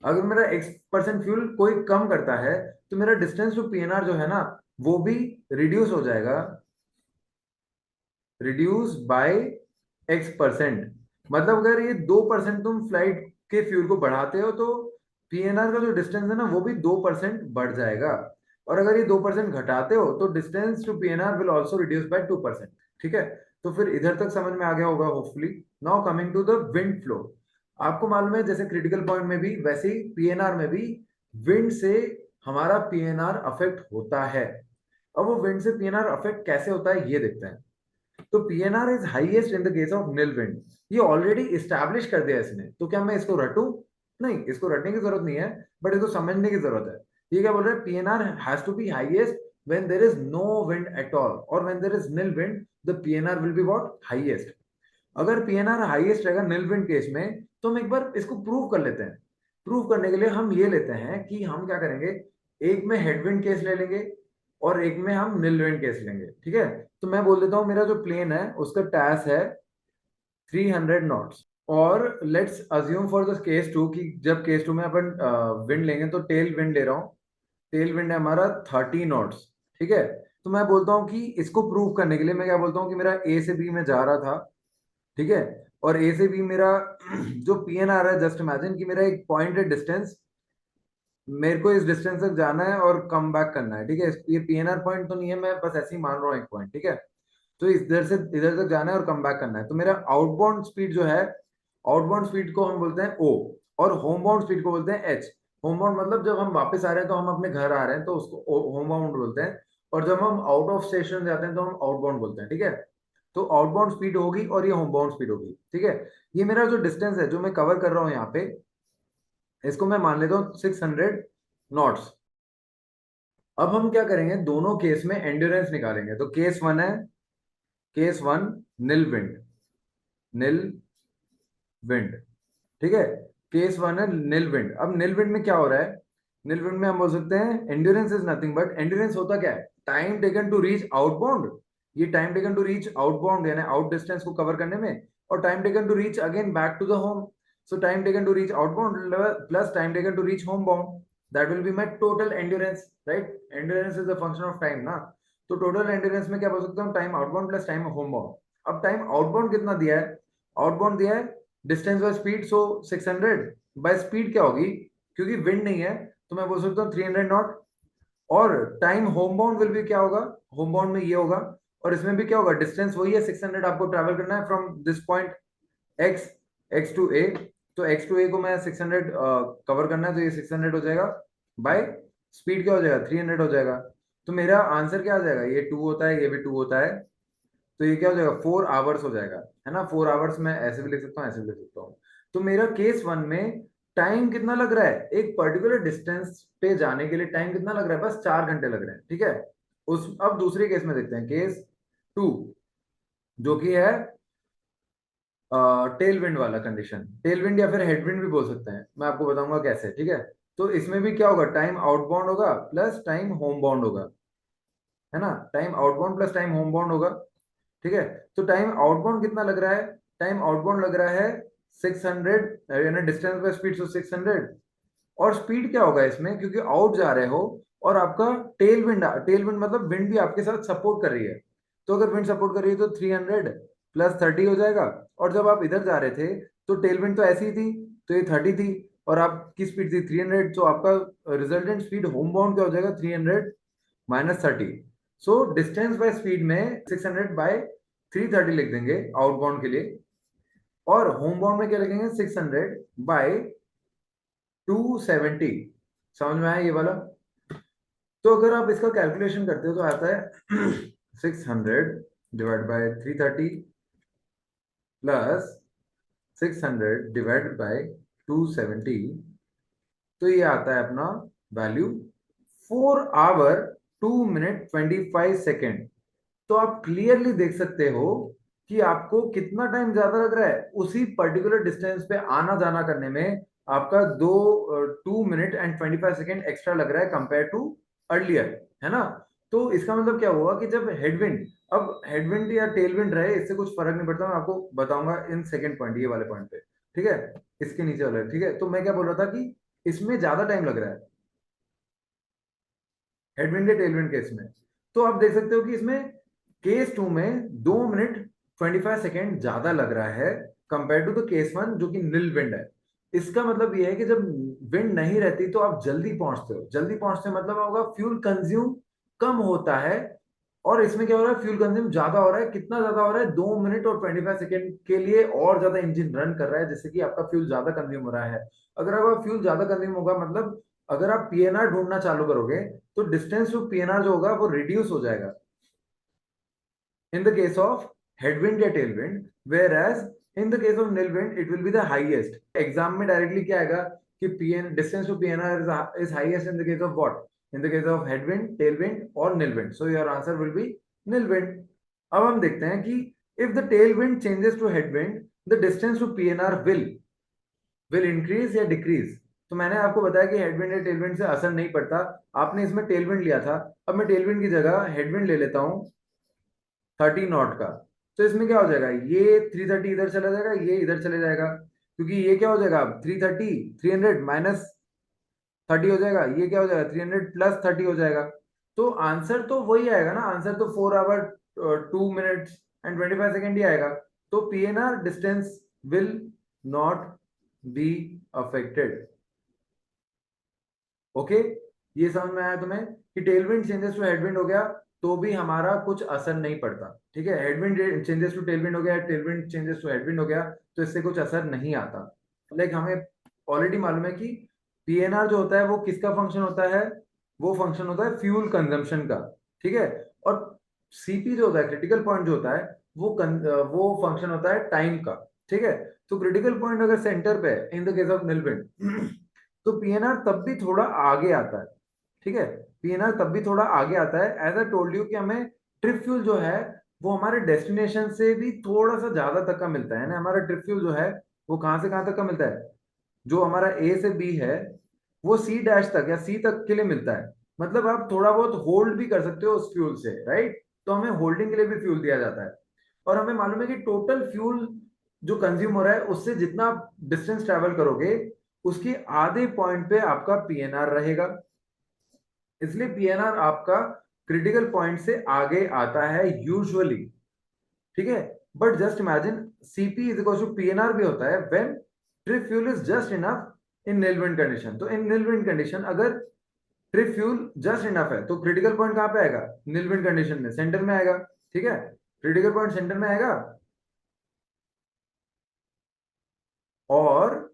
अगर मेरा x% फ्यूल कोई कम करता है तो मेरा डिस्टेंस टू पीएनआर जो है ना वो भी रिड्यूस हो जाएगा, रिड्यूस बाय x%। मतलब अगर ये 2% तुम फ्लाइट के फ्यूल को बढ़ाते हो तो पीएनआर का जो डिस्टेंस है ना वो भी 2% बढ़ जाएगा, और अगर ये 2% घटाते हो तो distance to PNR will also reduce by 2%। ठीक है, तो फिर इधर तक समझ में आ गया होगा hopefully. Now coming to the wind flow, आपको मालूम है जैसे क्रिटिकल पॉइंट में भी वैसे ही पीएनआर में भी विंड से हमारा पीएनआर अफेक्ट होता है। अब वो विंड से पीएनआर अफेक्ट कैसे होता है ये देखते हैं। तो PNR is highest in the case of nil wind, ये ऑलरेडी इस्टेब्लिश कर दिया इसने, तो क्या मैं इसको रटूं, नहीं, इसको रटने की जरूरत नहीं है, बट इसको समझने की जरूरत है। ये क्या बोल रहा है, PNR has to be highest when there is no wind at all, और when there is nil wind the PNR will be what, highest. अगर पीएनआर हाईएस्ट रहेगा नील विंड केस में तो हम एक बार इसको प्रूव कर लेते हैं। प्रूव करने के लिए हम ये लेते हैं कि हम क्या करेंगे, एक में हेडविंड केस ले लेंगे और एक में हम नील विंड केस लेंगे। ठीक है, तो मैं बोल देता हूं मेरा जो प्लेन है उसका टैस है 300 नॉट्स। और let's assume for the case two कि जब केस टू में अपन विंड लेंगे तो टेल विंड ले रहा हूँ, टेल विंड है हमारा 30 नॉट्स, ठीक है। तो मैं बोलता हूँ कि इसको प्रूव करने के लिए मैं क्या बोलता हूँ कि मेरा ए से बी में जा रहा था, ठीक है, और ए से बी मेरा जो पी एन आ रहा है, जस्ट इमेजिन कि मेरा एक पॉइंट है डिस्टेंस, मेरे को इस डिस्टेंस तक जाना है और कम बैक करना है, ठीक है। ये पीएनआर पॉइंट तो नहीं है, मैं बस ऐसे ही मान रहा हूँ एक पॉइंट, ठीक है। तो इधर से इधर तक जाना है और कम बैक करना है। तो मेरा आउटबाउंड स्पीड जो है, आउटबाउंड स्पीड को हम बोलते हैं ओ, और होमबाउंड स्पीड को बोलते हैं एच। होमबाउंड मतलब जब हम वापस आ रहे हैं तो हम अपने घर आ रहे हैं तो उसको होमबाउंड बोलते हैं, और जब हम आउट ऑफ स्टेशन जाते हैं तो हम आउटबाउंड बोलते हैं, ठीक है। तो आउटबाउंड स्पीड होगी और ये होमबाउंड स्पीड होगी, ठीक है। ये मेरा जो डिस्टेंस है जो मैं कवर कर रहा हूँ यहाँ पे, इसको मैं मान लेता हूँ 600 नॉट्स। अब हम क्या करेंगे, दोनों केस में एंड्योरेंस निकालेंगे। तो केस वन है, केस वन निल विंड, निल विंड, ठीक है। केस वन है निल विंड। अब निल विंड में क्या हो रहा है, निल विंड में हम बोल सकते हैं endurance is nothing but, endurance होता क्या है, time taken to reach outbound. ये time taken to reach outbound यानी आउट डिस्टेंस को कवर करने में, और time taken to reach again back to the home. So time taken to reach outbound plus time taken to reach home bound, that will be my total endurance, right. Endurance is a function of time ना। तो total endurance में क्या बोल सकता हूँ, time outbound plus time home bound. अब time outbound कितना दिया है, आउटबाउंड दिया है distance by speed, so 600 by speed क्या होगी, क्योंकि विंड नहीं है तो मैं बोल सकता हूँ 300 नॉट। और टाइम होम बाउंड विल भी क्या होगा, होम बाउंड में ये होगा, और इसमें भी क्या होगा, डिस्टेंस वही है 600, आपको ट्रैवल करना है from this point X, X to A. तो एक्स टू ए को मैं 600 कवर करना है, तो ये 600 हो जाएगा, बाय स्पीड क्या हो जाएगा 300 हो जाएगा। तो मेरा आंसर क्या आ जाएगा, ये 2 होता है, ये भी 2 होता है, तो ये क्या हो जाएगा 4 आवर्स हो जाएगा, है ना। 4 आवर्स में ऐसे भी लिख सकता हूँ, ऐसे भी लिख सकता हूँ। तो मेरा केस वन में टाइम कितना लग रहा है, एक पर्टिकुलर डिस्टेंस पे जाने के लिए टाइम कितना लग रहा है, बस 4 घंटे लग रहे हैं, ठीक है। उस अब दूसरे केस में देखते हैं, केस टू, जो कि है टेल विंड वाला कंडीशन। टेल विंड या फिर हेड विंड भी बोल सकते हैं, मैं आपको बताऊंगा कैसे, ठीक है। तो इसमें भी क्या होगा, टाइम आउटबाउंड होगा प्लस टाइम होम बाउंड होगा, है ना। Time outbound plus time home bound होगा, ठीक है। तो टाइम आउटबाउंड कितना लग रहा है, टाइम आउटबाउंड लग रहा है 600, यानी डिस्टेंस बाय स्पीड, सो 600। और स्पीड क्या होगा इसमें, क्योंकि आउट जा रहे हो और आपका टेल विंड, टेल विंड मतलब विंड भी आपके साथ सपोर्ट कर रही है। तो अगर विंड सपोर्ट कर रही है तो 300 प्लस 30 हो जाएगा। और जब आप इधर जा रहे थे तो टेल विंड तो ऐसी ही थी, तो ये 30 थी, और आपकी स्पीड थी 300, तो आपका रिजल्टेंट स्पीड होम बाउंड क्या हो जाएगा 300 minus 30। So distance by speed में 600 बाय 330 लिख देंगे आउटबाउंड के लिए, और होम बाउंड में क्या लिखेंगे 600 बाय 270। समझ में आया ये वाला। तो अगर आप इसका कैलकुलेशन करते हो तो आता है 600 divide by 330 plus 600 divided by 270, तो ये आता है अपना वैल्यू 4 आवर 2 मिनट 25 सेकेंड। तो आप क्लियरली देख सकते हो कि आपको कितना टाइम ज्यादा लग रहा है, उसी पर्टिकुलर डिस्टेंस पे आना जाना करने में आपका 2 मिनट एंड 25 सेकेंड एक्स्ट्रा लग रहा है कंपेयर टू अर्लियर, है ना। तो इसका मतलब क्या हुआ कि जब हेडविंड, अब हेडविंड या टेलविंड रहे इससे कुछ फर्क नहीं पड़ता, मैं आपको बताऊंगा इन सेकेंड पॉइंट, ये वाले पॉइंट पे, ठीक है, इसके नीचे वाले, ठीक है। तो मैं क्या बोल रहा था कि इसमें ज्यादा टाइम लग रहा है हेडविंड या टेलविंड केस में। तो आप देख सकते हो कि इसमें केस टू में 2 मिनट 25 सेकेंड ज्यादा लग रहा है compare to the case one जो कि निल विंड है। इसका मतलब ये है कि जब विंड नहीं रहती तो आप जल्दी पहुंचते हो, जल्दी पहुंचते मतलब होगा फ्यूल कंज्यूम कम होता है, और इसमें क्या हो रहा है फ्यूल कंज्यूम ज्यादा हो रहा है। कितना ज्यादा हो रहा है, 2 मिनट और 25 सेकेंड के लिए और ज्यादा इंजन रन कर रहा है, जिससे कि आपका फ्यूल ज्यादा कंज्यूम हो रहा है। अगर आपका फ्यूल ज्यादा कंज्यूम होगा मतलब अगर आप पीएनआर ढूंढना चालू करोगे तो डिस्टेंस टू पीएनआर जो होगा वो रिड्यूस हो जाएगा in the case of headwind या tailwind, whereas in the case of nilwind it will be the highest. Exam में डायरेक्टली क्या आएगा कि pn distance to pnr is highest in the case of what, in the case of headwind, tailwind or nilwind. So your answer will be nilwind. अब हम देखते हैं कि if the tailwind changes to headwind, the distance to pnr will increase या decrease. तो मैंने आपको बताया कि हेडविंड या टेलविंड से असर नहीं पड़ता, आपने इसमें टेलविंड लिया था, अब मैं टेलविंड की जगह हेडविंड ले लेता हूं 30 नॉट का, तो इसमें क्या हो जाएगा, ये 330 इधर चला जाएगा, ये इधर चले जाएगा, क्योंकि ये क्या हो जाएगा 300 माइनस 30 हो जाएगा, ये क्या हो जाएगा 300 प्लस 30 हो जाएगा। तो आंसर तो वही आएगा ना, आंसर तो 4 आवर 2 मिनट्स एंड 25 सेकेंड ही आएगा। तो PNR distance will not be affected. Okay, ये समझ में आया तुम्हें कि टेलविंड चेंजेस टू हेडविंड हो गया तो भी हमारा कुछ असर नहीं पड़ता। ठीक है, हेडविंड चेंजेस टू टेलविंड हो गया, टेलविंड चेंजेस टू हेडविंड हो गया, तो इससे कुछ असर नहीं आता। लाइक हमें ऑलरेडी मालूम है कि पीएनआर जो होता है वो किसका फंक्शन होता है, वो फंक्शन होता है फ्यूल कंजम्पशन का। ठीक है, और सीपी जो होता है क्रिटिकल पॉइंट जो होता है वो फंक्शन होता है टाइम का। ठीक है, तो क्रिटिकल पॉइंट अगर सेंटर पे है इन द केस ऑफ निलविंड तो पीएनआर तब भी थोड़ा आगे आता है। ठीक है, पीएनआर तब भी थोड़ा आगे आता है। एज आई टोल्ड यू कि हमें ट्रिप फ्यूल जो है वो हमारे डेस्टिनेशन से भी थोड़ा सा ज्यादा तक का मिलता है ना। हमारा ट्रिप फ्यूल जो है वो कहां से कहां तक का मिलता है, जो हमारा ए से बी है वो सी डैश तक या सी तक के लिए मिलता है। मतलब आप थोड़ा बहुत होल्ड भी कर सकते हो उस फ्यूल से, राइट। तो हमें होल्डिंग के लिए भी फ्यूल दिया जाता है। और हमें मालूम है कि टोटल फ्यूल जो कंज्यूम हो रहा है उससे जितना डिस्टेंस ट्रेवल करोगे उसके आधे पॉइंट पे आपका पीएनआर रहेगा। इसलिए पीएनआर आपका क्रिटिकल पॉइंट से आगे आता है यूजुअली। ठीक है, but just imagine CP is equal to PNR भी होता है when trip fuel is just enough in nil wind condition. तो इन निल विंड कंडीशन अगर ट्रिप फ्यूल जस्ट इनफ है तो क्रिटिकल पॉइंट कहां पे आएगा, निल विंड कंडीशन में सेंटर में आएगा। ठीक है, क्रिटिकल पॉइंट सेंटर में आएगा। और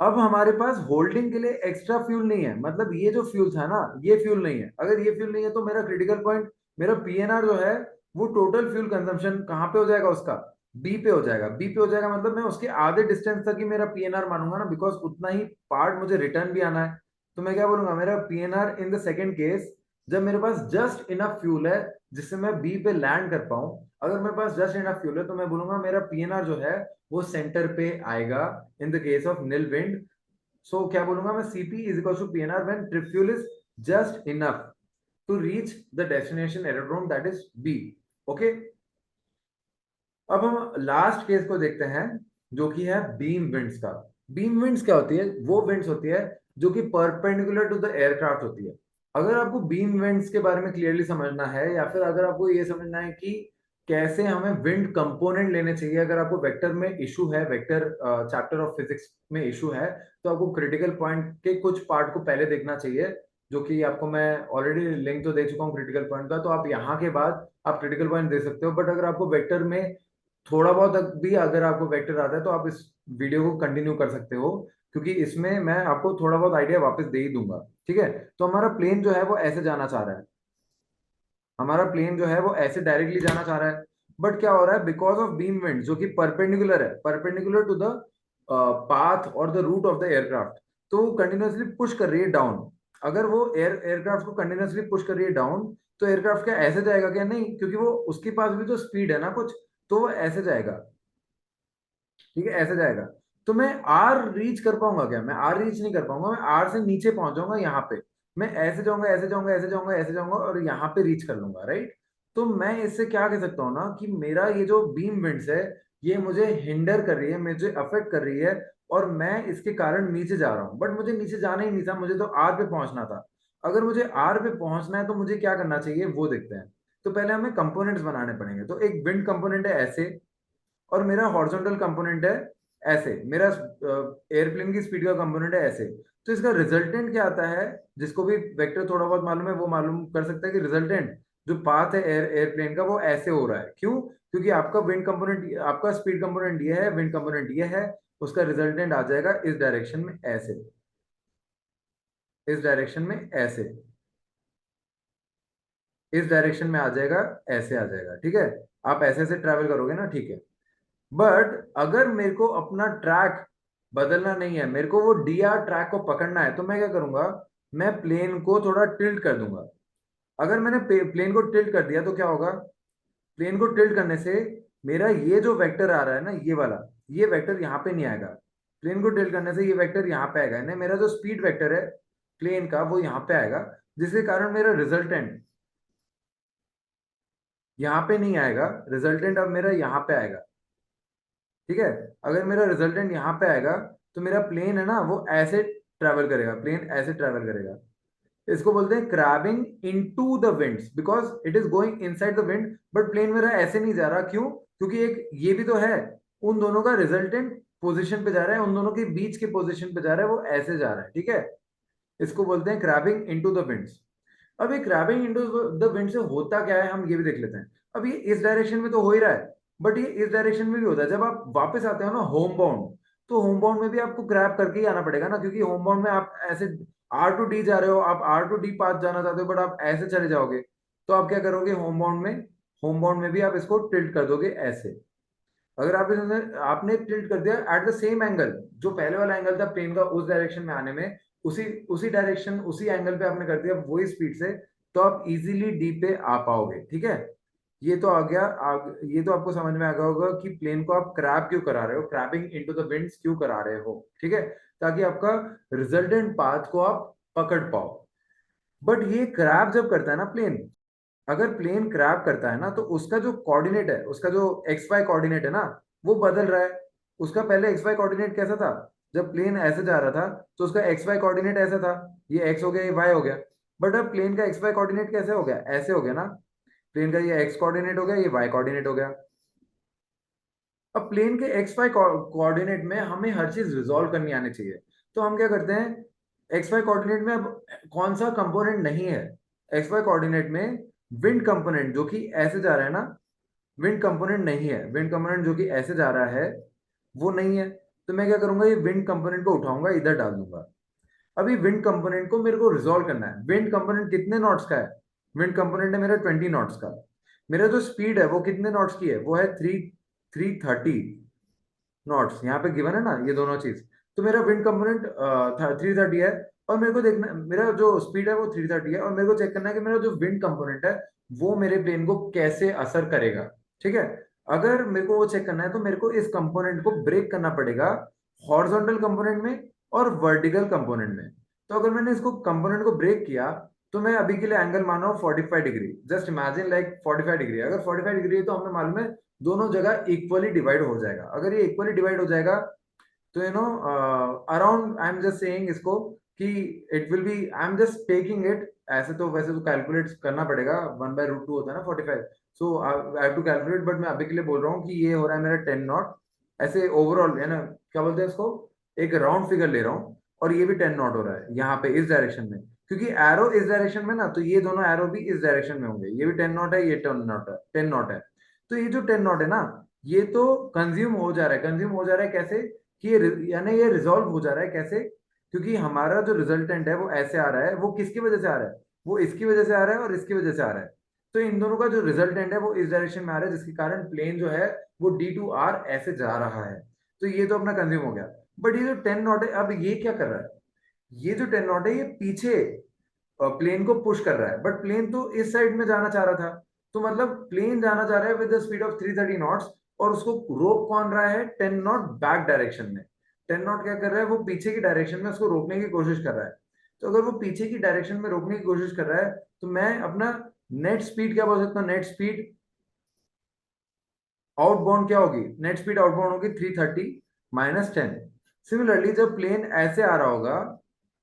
अब हमारे पास होल्डिंग के लिए एक्स्ट्रा फ्यूल नहीं है, मतलब ये जो फ्यूल था ना ये फ्यूल नहीं है। अगर ये फ्यूल नहीं है तो मेरा क्रिटिकल पॉइंट, मेरा पीएनआर जो है वो टोटल फ्यूल कंजम्पशन कहां पे हो जाएगा, उसका बी पे हो जाएगा। बी पे हो जाएगा मतलब मैं उसके आधे डिस्टेंस तक ही मेरा पीएनआर मानूंगा ना, बिकॉज उतना ही पार्ट मुझे रिटर्न भी आना है। तो मैं क्या बोलूंगा, मेरा PNR in the second case जब मेरे पास जस्ट इनफ फ्यूल है जिससे मैं बी पे लैंड कर पाऊं, अगर मेरे पास जस्ट इनफ फ्यूल है तो मैं बोलूंगा मेरा पीएनआर जो है वो सेंटर पे आएगा in the case of nil wind. So क्या बोलूंगा मैं, CP is equal to PNR when trip fuel is just enough to reach the destination aerodrome that is B. Okay, अब हम लास्ट केस को देखते हैं जो कि है बीम विंड्स का। बीम विंड्स क्या होती है, वो विंड्स होती है जो कि परपेंडिकुलर टू द एयरक्राफ्ट होती है। अगर आपको बीम विंड्स के बारे में क्लियरली समझना है या फिर अगर आपको ये समझना है कि कैसे हमें विंड कंपोनेंट लेने चाहिए, अगर आपको वेक्टर में इशू है, वेक्टर चैप्टर ऑफ फिजिक्स में इशू है, तो आपको क्रिटिकल पॉइंट के कुछ पार्ट को पहले देखना चाहिए, जो कि आपको मैं ऑलरेडी लिंक तो दे चुका हूँ क्रिटिकल पॉइंट का। तो आप यहाँ के बाद आप क्रिटिकल पॉइंट दे सकते हो। बट अगर आपको वेक्टर में थोड़ा बहुत भी अगर आपको वेक्टर आता है तो आप इस वीडियो को कंटिन्यू कर सकते हो, क्योंकि इसमें मैं आपको थोड़ा बहुत आइडिया वापस दे ही दूंगा। ठीक है, तो हमारा प्लेन जो है वो ऐसे जाना चाह रहा है, हमारा प्लेन जो है वो ऐसे डायरेक्टली जाना चाह रहा है। बट क्या हो रहा है, बिकॉज ऑफ बीम विंड जो कि परपेंडिकुलर है, परपेंडिकुलर टू द पाथ और the route of the aircraft, तो वो कंटिन्यूअसली पुश कर रही है डाउन। अगर वो एयरक्राफ्ट को कंटिन्यूअसली पुश कर रही है डाउन तो एयरक्राफ्ट क्या ऐसे जाएगा क्या, नहीं, क्योंकि वो उसके पास भी तो स्पीड है ना कुछ, तो वो ऐसे जाएगा। ठीक है, ऐसे जाएगा। तो मैं आर रीच कर पाऊंगा क्या, मैं आर रीच नहीं कर पाऊंगा, मैं आर से नीचे पहुंच जाऊंगा यहाँ पे। मैं ऐसे जाऊंगा ऐसे जाऊंगा ऐसे जाऊंगा ऐसे जाऊंगा और यहाँ पे रीच कर लूंगा, राइट। तो मैं इससे क्या कह सकता हूँ ना कि मेरा ये जो बीम विंड्स है ये मुझे हिंडर कर रही है, मुझे अफेक्ट कर रही है, और मैं इसके कारण नीचे जा रहा हूँ। बट मुझे नीचे जाना ही नहीं था, मुझे तो आर पे पहुंचना था। अगर मुझे आर पे पहुंचना है तो मुझे क्या करना चाहिए वो देखते हैं। तो पहले हमें कंपोनेंट्स बनाने पड़ेंगे। तो एक विंड कंपोनेंट है ऐसे, और मेरा हॉरिजॉन्टल कंपोनेंट है ऐसे, मेरा एयरप्लेन की स्पीड का कंपोनेंट है ऐसे। तो इसका रिजल्टेंट क्या आता है, जिसको भी वेक्टर थोड़ा बहुत मालूम है वो मालूम कर सकता है कि रिजल्टेंट जो पाथ है एयरप्लेन का वो ऐसे हो रहा है। क्यों, क्योंकि आपका विंड कंपोनेंट, आपका स्पीड कंपोनेंट ये है, विंड कंपोनेंट ये है, उसका रिजल्टेंट आ जाएगा इस डायरेक्शन में ऐसे, इस डायरेक्शन में ऐसे, इस डायरेक्शन में आ जाएगा, ऐसे आ जाएगा। ठीक है, आप ऐसे ऐसे ट्रेवल करोगे ना, ठीक है। बट अगर मेरे को अपना ट्रैक बदलना नहीं है, मेरे को वो डीआर ट्रैक को पकड़ना है, तो मैं क्या करूंगा, मैं प्लेन को थोड़ा टिल्ट कर दूंगा। अगर मैंने प्लेन को टिल्ट कर दिया तो क्या होगा, प्लेन को टिल्ट करने से मेरा ये जो वेक्टर आ रहा है ना ये वाला, ये वेक्टर यहाँ पे नहीं आएगा। प्लेन को टिल्ट करने से ये वेक्टर यहाँ पे आएगा, नहीं, मेरा जो स्पीड वेक्टर है प्लेन का वो यहाँ पे आएगा, जिसके कारण मेरा रिजल्टेंट यहाँ पे नहीं आएगा, रिजल्टेंट अब मेरा यहाँ पे आएगा। ठीक है, अगर मेरा रिजल्टेंट यहाँ पे आएगा तो मेरा प्लेन है ना वो ऐसे ट्रेवल करेगा, प्लेन ऐसे ट्रेवल करेगा। इसको बोलते हैं crabbing into the winds, because it is going inside the wind, but plane मेरा ऐसे नहीं जा रहा। क्यों? क्योंकि एक ये भी तो है, उन दोनों का रिजल्टेंट पोजीशन पे जा रहा है, उन दोनों के बीच के पोजीशन पे जा रहा है, वो ऐसे जा रहा है। ठीक है, इसको बोलते हैं क्रैबिंग इनटू द विंड्स। अब ये क्रैबिंग इनटू द विंड से होता क्या है, हम ये भी देख लेते हैं। अब ये इस डायरेक्शन में तो हो ही रहा है, बट ये इस डायरेक्शन में भी होता है। जब आप वापस आते हो ना होम बाउंड, तो होम बाउंड में भी आपको क्रैब करके ही आना पड़ेगा ना, क्योंकि होम बाउंड में आप ऐसे आर टू डी जा रहे हो, आप आर टू डी पाथ जाना चाहते हो, बट आप ऐसे चले जाओगे, तो आप क्या करोगे होम बाउंड में? होम बाउंड में भी आप इसको टिल्ट कर दोगे ऐसे। अगर आप आपने टिल्ट कर दिया एट द सेम एंगल, जो पहले वाला एंगल था प्लेन का उस डायरेक्शन में आने में, उसी उसी डायरेक्शन उसी एंगल पे आपने कर दिया वही स्पीड से, तो आप इजीली डी पे आ पाओगे। ठीक है, ये तो आ गया। ये तो आपको समझ में आ गया होगा कि प्लेन को आप क्रैब क्यों करा रहे हो, क्रैबिंग इनटू द विंड्स क्यों करा रहे हो। ठीक है, ताकि आपका रिजल्टेंट पाथ को आप पकड़ पाओ। बट ये क्रैब जब करता है ना प्लेन, अगर प्लेन क्रैब करता है ना, तो उसका जो कोऑर्डिनेट है, उसका जो एक्स वाई कोऑर्डिनेट है ना, वो बदल रहा है। उसका पहले एक्स वाई कोऑर्डिनेट कैसा था? जब प्लेन ऐसे जा रहा था तो उसका एक्स वाई कोऑर्डिनेट ऐसा था, ये एक्स हो गया, ये वाई हो गया। बट अब प्लेन का एक्स वाई कोऑर्डिनेट कैसे हो गया? ऐसे हो गया ना, प्लेन का ये एक्स कोऑर्डिनेट हो गया, ये वाई कोऑर्डिनेट हो गया। अब प्लेन के एक्स वाई कोऑर्डिनेट में हमें हर चीज रिजॉल्व करनी आनी चाहिए। तो हम क्या करते हैं, एक्स वाई कोऑर्डिनेट में अब कौन सा कंपोनेंट नहीं है? एक्स वाई कोऑर्डिनेट में विंड कंपोनेंट जो कि ऐसे जा रहा है ना, विंड कंपोनेंट नहीं है। विंड कंपोनेंट जो कि ऐसे जा रहा है वो नहीं है। तो मैं क्या करूंगा, ये विंड कंपोनेंट को उठाऊंगा, इधर डाल दूंगा। अभी विंड कंपोनेंट को मेरे को रिजॉल्व करना है। विंड कंपोनेंट कितने नॉट्स का है? विंड कंपोनेंट है मेरा 20 नॉट्स का। मेरा जो स्पीड है वो कितने नॉट्स की है? वो है 330 नॉट्स। यहाँ पे गिवन है ना ये दोनों चीज। तो मेरा विंड कंपोनेंट 330 है, और मेरे को देखना, मेरा जो स्पीड है वो 330 है, और मेरे को चेक करना है कि मेरा जो विंड कंपोनेंट है वो मेरे प्लेन को कैसे असर करेगा। ठीक है, अगर मेरे को वो चेक करना है तो मेरे को इस कंपोनेंट को ब्रेक करना पड़ेगा हॉरिजॉन्टल कंपोनेंट में और वर्टिकल कंपोनेंट में। तो अगर मैंने इसको कंपोनेंट को ब्रेक किया, तो मैं अभी के लिए एंगल मान रहा हूँ 45 degree. Just imagine like 45 degree. अगर 45 डिग्री है तो हमें मालूम है दोनों जगह इक्वली डिवाइड हो जाएगा। अगर ये इक्वली डिवाइड हो जाएगा तो around, I am just saying इसको कि it will B, I am just taking it ऐसे। तो वैसे तो कैलकुलेट करना पड़ेगा, 1/√2 होता है ना 45, so I have to calculate. But मैं अभी के लिए बोल रहा हूँ कि ये हो रहा है मेरा 10 नॉट। ऐसे ओवरऑल है ना, क्या बोलते हैं इसको, एक राउंड फिगर ले रहा हूँ, और ये भी 10 नॉट हो रहा है यहाँ पे इस डायरेक्शन में, क्योंकि एरो इस डायरेक्शन में ना, तो ये दोनों एरो भी इस डायरेक्शन में होंगे। ये भी 10 नॉट है, ये 10 नॉट है। तो ये जो 10 नॉट है ना, ये तो कंज्यूम हो जा रहा है। कंज्यूम हो जा रहा है कैसे कि यानी ये रिजॉल्व हो जा रहा है कैसे? क्योंकि हमारा जो रिजल्टेंट है वो ऐसे आ रहा है। वो किसकी वजह से आ रहा है? वो इसकी वजह से आ रहा है और इसकी वजह से आ रहा है। तो इन दोनों का जो रिजल्टेंट है वो इस डायरेक्शन में आ रहा है, जिसके कारण प्लेन जो है वो D2R ऐसे जा रहा है। तो ये तो अपना कंज्यूम हो गया। बट ये जो 10 नॉट है, अब ये क्या कर रहा है? ये जो 10 नॉट है ये पीछे प्लेन को पुश कर रहा है, बट प्लेन तो इस साइड में जाना चाह रहा था। तो मतलब प्लेन जाना चाह रहा है with the speed of 330 knots, और उसको रोक कौन रहा है? 10 नॉट बैक डायरेक्शन में। 10 नॉट क्या कर रहा है? वो पीछे की डायरेक्शन में उसको रोकने की कोशिश कर रहा है। तो अगर वो पीछे की डायरेक्शन में रोकने की कोशिश कर रहा है, तो मैं अपना नेट स्पीड क्या बोल सकता हूँ? नेट स्पीड आउटबाउंड क्या होगी? नेट स्पीड आउटबाउंड होगी 330 माइनस 10। सिमिलरली जब प्लेन ऐसे आ रहा होगा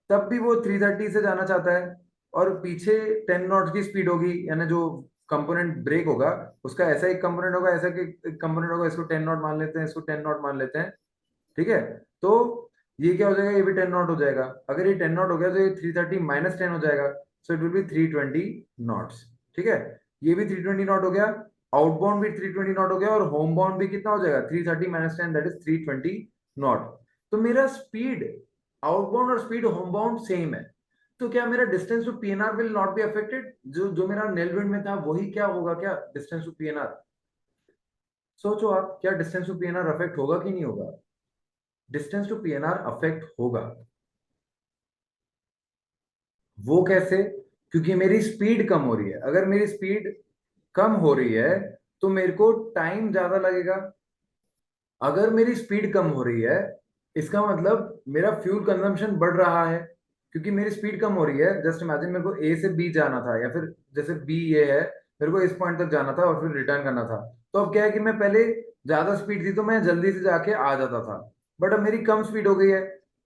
तब भी वो 330 से जाना चाहता है, और पीछे 10 नॉट की स्पीड होगी, यानी जो कंपोनेंट ब्रेक होगा उसका ऐसा एक कंपोनेंट होगा, ऐसा एक कंपोनेंट होगा। इसको 10 नॉट मान लेते हैं, इसको 10 नॉट मान लेते हैं। ठीक है, तो ये क्या हो जाएगा? ये भी 10 नॉट हो जाएगा। अगर ये 10 नॉट हो गया तो ये 330 माइनस 10 हो जाएगा, so it will be 320 knots. ठीक है, ये भी 320 नॉट हो गया, आउटबाउंड भी 320 नॉट हो गया, और होम बाउंड भी कितना हो जाएगा? 330 माइनस 10 दैट इज 320 नॉट। तो मेरा स्पीड आउटबाउंड और स्पीड होम बाउंड सेम है। तो क्या मेरा distance to PNR will not be affected? जो जो मेरा नेल विंड में था वही क्या होगा? क्या डिस्टेंस टू पीएनआर? सोचो आप, क्या डिस्टेंस टू पीएनआर अफेक्ट होगा कि नहीं होगा? डिस्टेंस टू पीएनआर अफेक्ट होगा। वो कैसे? क्योंकि मेरी स्पीड कम हो रही है। अगर मेरी स्पीड कम हो रही है तो मेरे को टाइम ज्यादा लगेगा। अगर मेरी स्पीड कम हो रही है, इसका मतलब मेरा फ्यूल कंजम्पशन बढ़ रहा है, क्योंकि मेरी स्पीड कम हो रही है। जस्ट इमेजिन मेरे को ए से बी जाना था, या फिर जैसे बी ये है, मेरे को इस पॉइंट तक जाना था और फिर रिटर्न करना था। तो अब क्या है कि मैं पहले ज्यादा स्पीड थी तो मैं जल्दी से जाके आ जाता था, बट अब मेरी कम स्पीड हो गई है।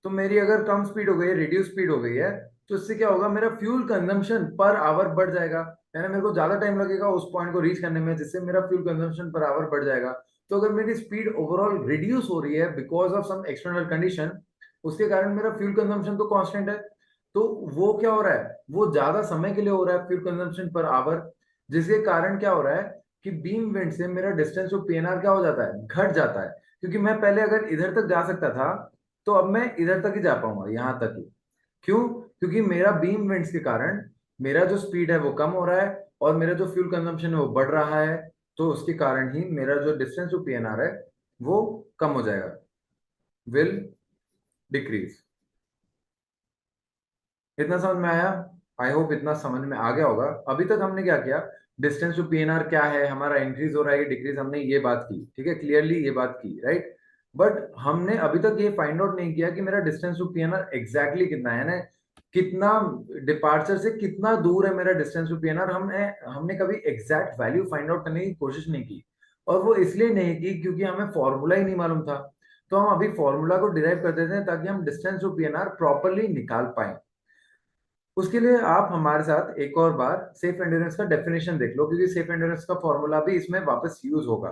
तो मेरी अगर कम स्पीड हो गई है, रिड्यूस स्पीड हो गई है, तो इससे क्या होगा, मेरा फ्यूल कंजम्पशन पर आवर बढ़ जाएगा, यानी मेरे को ज्यादा टाइम लगेगा उस पॉइंट को रीच करने में, जिससे मेरा फ्यूल कंजम्पशन पर आवर बढ़ जाएगा। तो अगर मेरी स्पीड ओवरऑल रिड्यूस हो रही है because of some external condition, उसके कारण मेरा फ्यूल कंजम्पशन तो कांस्टेंट है, तो वो क्या हो रहा है, वो ज्यादा समय के लिए हो रहा है फ्यूल कंजम्पशन पर आवर, जिसके कारण क्या हो रहा है कि बीम विंड से मेरा डिस्टेंस टू पीएनआर क्या हो जाता है, घट जाता है। क्योंकि मैं पहले अगर इधर तक जा सकता था, तो अब मैं इधर तक ही जा पाऊंगा, यहां तक ही। क्यों? क्योंकि मेरा बीम विंड्स के कारण मेरा जो स्पीड है वो कम हो रहा है और मेरा जो फ्यूल कंजम्पशन है वो बढ़ रहा है, तो उसके कारण ही मेरा जो डिस्टेंस टू पीएनआर है वो कम हो जाएगा, विल डिक्रीज। इतना समझ में आया? आई होप इतना समझ में आ गया होगा। अभी तक हमने क्या किया, डिस्टेंस टू पीएनआर क्या है, हमारा इंक्रीज हो रहा है कि डिक्रीज, हमने ये बात की, ठीक है, क्लियरली ये बात की, राइट। बट हमने अभी तक ये फाइंड आउट नहीं किया कि मेरा डिस्टेंस टू पीएनआर एग्जैक्टली कितना है, ना कितना डिपार्चर से कितना दूर है मेरा डिस्टेंस टू पीएनआर। हमने हमने कभी एग्जैक्ट वैल्यू फाइंड आउट करने की कोशिश नहीं की, और वो इसलिए नहीं की क्योंकि हमें फॉर्मूला ही नहीं मालूम था। तो हम अभी फॉर्मूला को डिराइव कर देते हैं ताकि हम डिस्टेंस टू पीएनआर प्रॉपरली निकाल पाए। उसके लिए आप हमारे साथ एक और बार सेफ एंड्योरेंस का डेफिनेशन देख लो, क्योंकि सेफ एंड्योरेंस का फॉर्मूला भी इसमें वापस यूज होगा।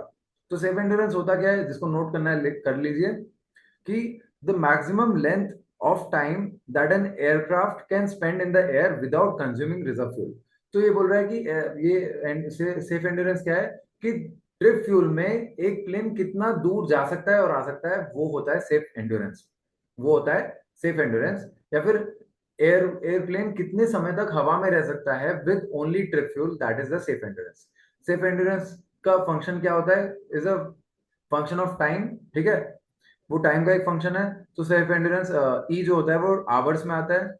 तो सेफ एंड्योरेंस होता क्या है, जिसको नोट करना है कर लीजिए, कि the maximum length of time that N aircraft can spend in the air without consuming reserve fuel. तो ये बोल रहा है कि ये सेफ एंड्योरेंस क्या है, कि ट्रिप फ्यूल में एक प्लेन कितना दूर जा सकता है और आ सकता है, वो होता है सेफ एंड्योरेंस। वो होता है सेफ एंड्योरेंस। या फिर एयरप्लेन कितने समय तक हवा में रह सकता है with only trip fuel, that is the safe endurance. Safe endurance का फंक्शन क्या होता है, is a function of time, ठीक है, वो टाइम का एक फंक्शन है। तो सेफ एंड्योरेंस ई जो होता है वो आवर्स में आता है।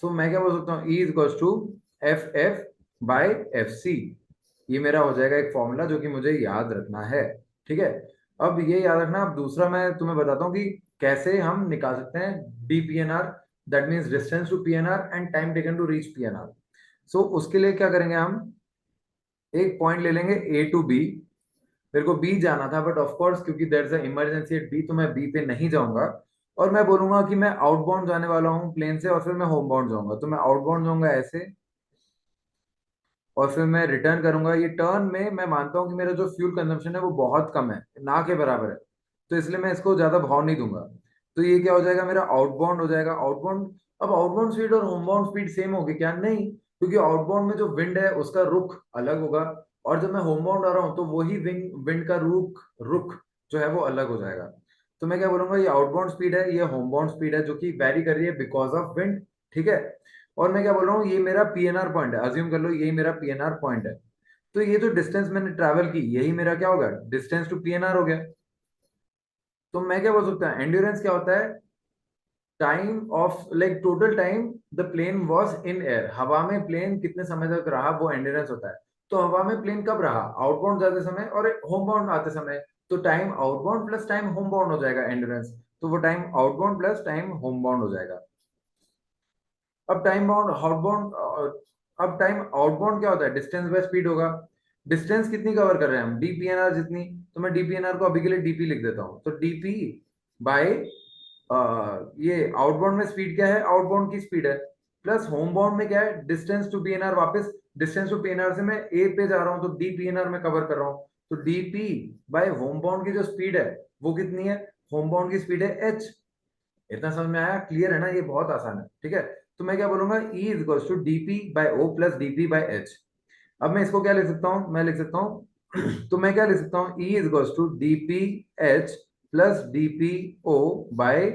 सो मैं क्या बोल सकता हूँ, E equals to F F by F C. ये मेरा हो जाएगा एक फॉर्मूला जो कि मुझे याद रखना है, ठीक है। अब ये याद रखना। अब दूसरा मैं तुम्हें बताता हूँ कि कैसे हम निकाल सकते हैं DPNR, that means distance to PNR and time taken to reach PNR. So उसके लिए क्या करेंगे, हम एक पॉइंट ले लेंगे ए टू बी। मेरे को बी जाना था, बट ऑफ कोर्स क्योंकि there is a emergency at B, तो मैं बी पे नहीं जाऊंगा। और मैं बोलूंगा कि मैं आउटबाउंड जाने वाला हूँ प्लेन से, और फिर मैं होमबाउंड जाऊंगा। तो मैं आउटबाउंड जाऊंगा ऐसे, और फिर मैं रिटर्न करूंगा। ये टर्न में मैं मानता हूँ कि मेरा जो फ्यूल कंजम्पशन है वो बहुत कम है, ना के बराबर है, तो इसलिए मैं इसको ज्यादा भाव नहीं दूंगा। तो ये क्या हो जाएगा, मेरा आउटबाउंड हो जाएगा। आउटबाउंड, अब आउटबाउंड स्पीड और होमबाउंड स्पीड सेम होगी क्या? नहीं, क्योंकि आउटबाउंड में जो विंड है उसका रुख अलग होगा, और जब मैं होमबाउंड आ रहा हूँ तो वही विंड विंड का रुख रुख जो है वो अलग हो जाएगा। तो मैं क्या बोलूंगा, ये आउटबाउंड स्पीड है, ये होमबाउंड स्पीड है, जो कि वेरी कर रही है बिकॉज ऑफ विंड, ठीक है। और मैं क्या बोल रहा हूँ, ये मेरा पीएनआर पॉइंट है, अज्यूम कर लो यही मेरा पीएनआर पॉइंट है। तो ये जो डिस्टेंस मैंने ट्रैवल की, यही मेरा क्या होगा, डिस्टेंस टू पीएनआर हो गया। तो मैं क्या बोल सकता हूँ, एंड्योरेंस क्या होता है, time of like total time the plane was in air, हवा में प्लेन कितने समय तक रहा, वो एंड्योरेंस होता है। तो हवा में प्लेन कब रहा, आउटबाउंड जाते समय और होमबाउंड आते समय। तो time outbound plus time Homebound हो जाएगा एंड्योरेंस। तो वो time outbound plus time Homebound हो जाएगा। अब टाइम बाउंड आउटबाउंड, अब टाइम आउटबाउंड क्या होता है, डिस्टेंस बाय स्पीड होगा। डिस्टेंस कितनी कवर कर रहे हैं हम, डीपीएनआर जितनी। तो मैं डीपीएनआर को अभी के लिए डीपी लिख देता हूँ। तो डीपी बाय ये आउटबाउंड में स्पीड क्या है, आउटबाउंड की स्पीड है, प्लस होमबाउंड में क्या है, डिस्टेंस टू पीएनआर। वापस डिस्टेंस टू पीएनआर से मैं ए पे जा रहा हूँ, तो डीपीएनआर में कवर कर रहा हूँ। तो डीपी बाय होमबाउंड की जो स्पीड है वो कितनी है, होमबाउंड की स्पीड है एच। इतना समझ में आया, क्लियर है ना, ये बहुत आसान है, ठीक है। तो मैं क्या बोलूंगा, E is equal to DP by O plus DP by H. अब मैं इसको क्या लिख सकता हूँ, मैं लिख सकता हूँ तो मैं क्या लिख सकता हूँ, E is equal to DP H plus DP O by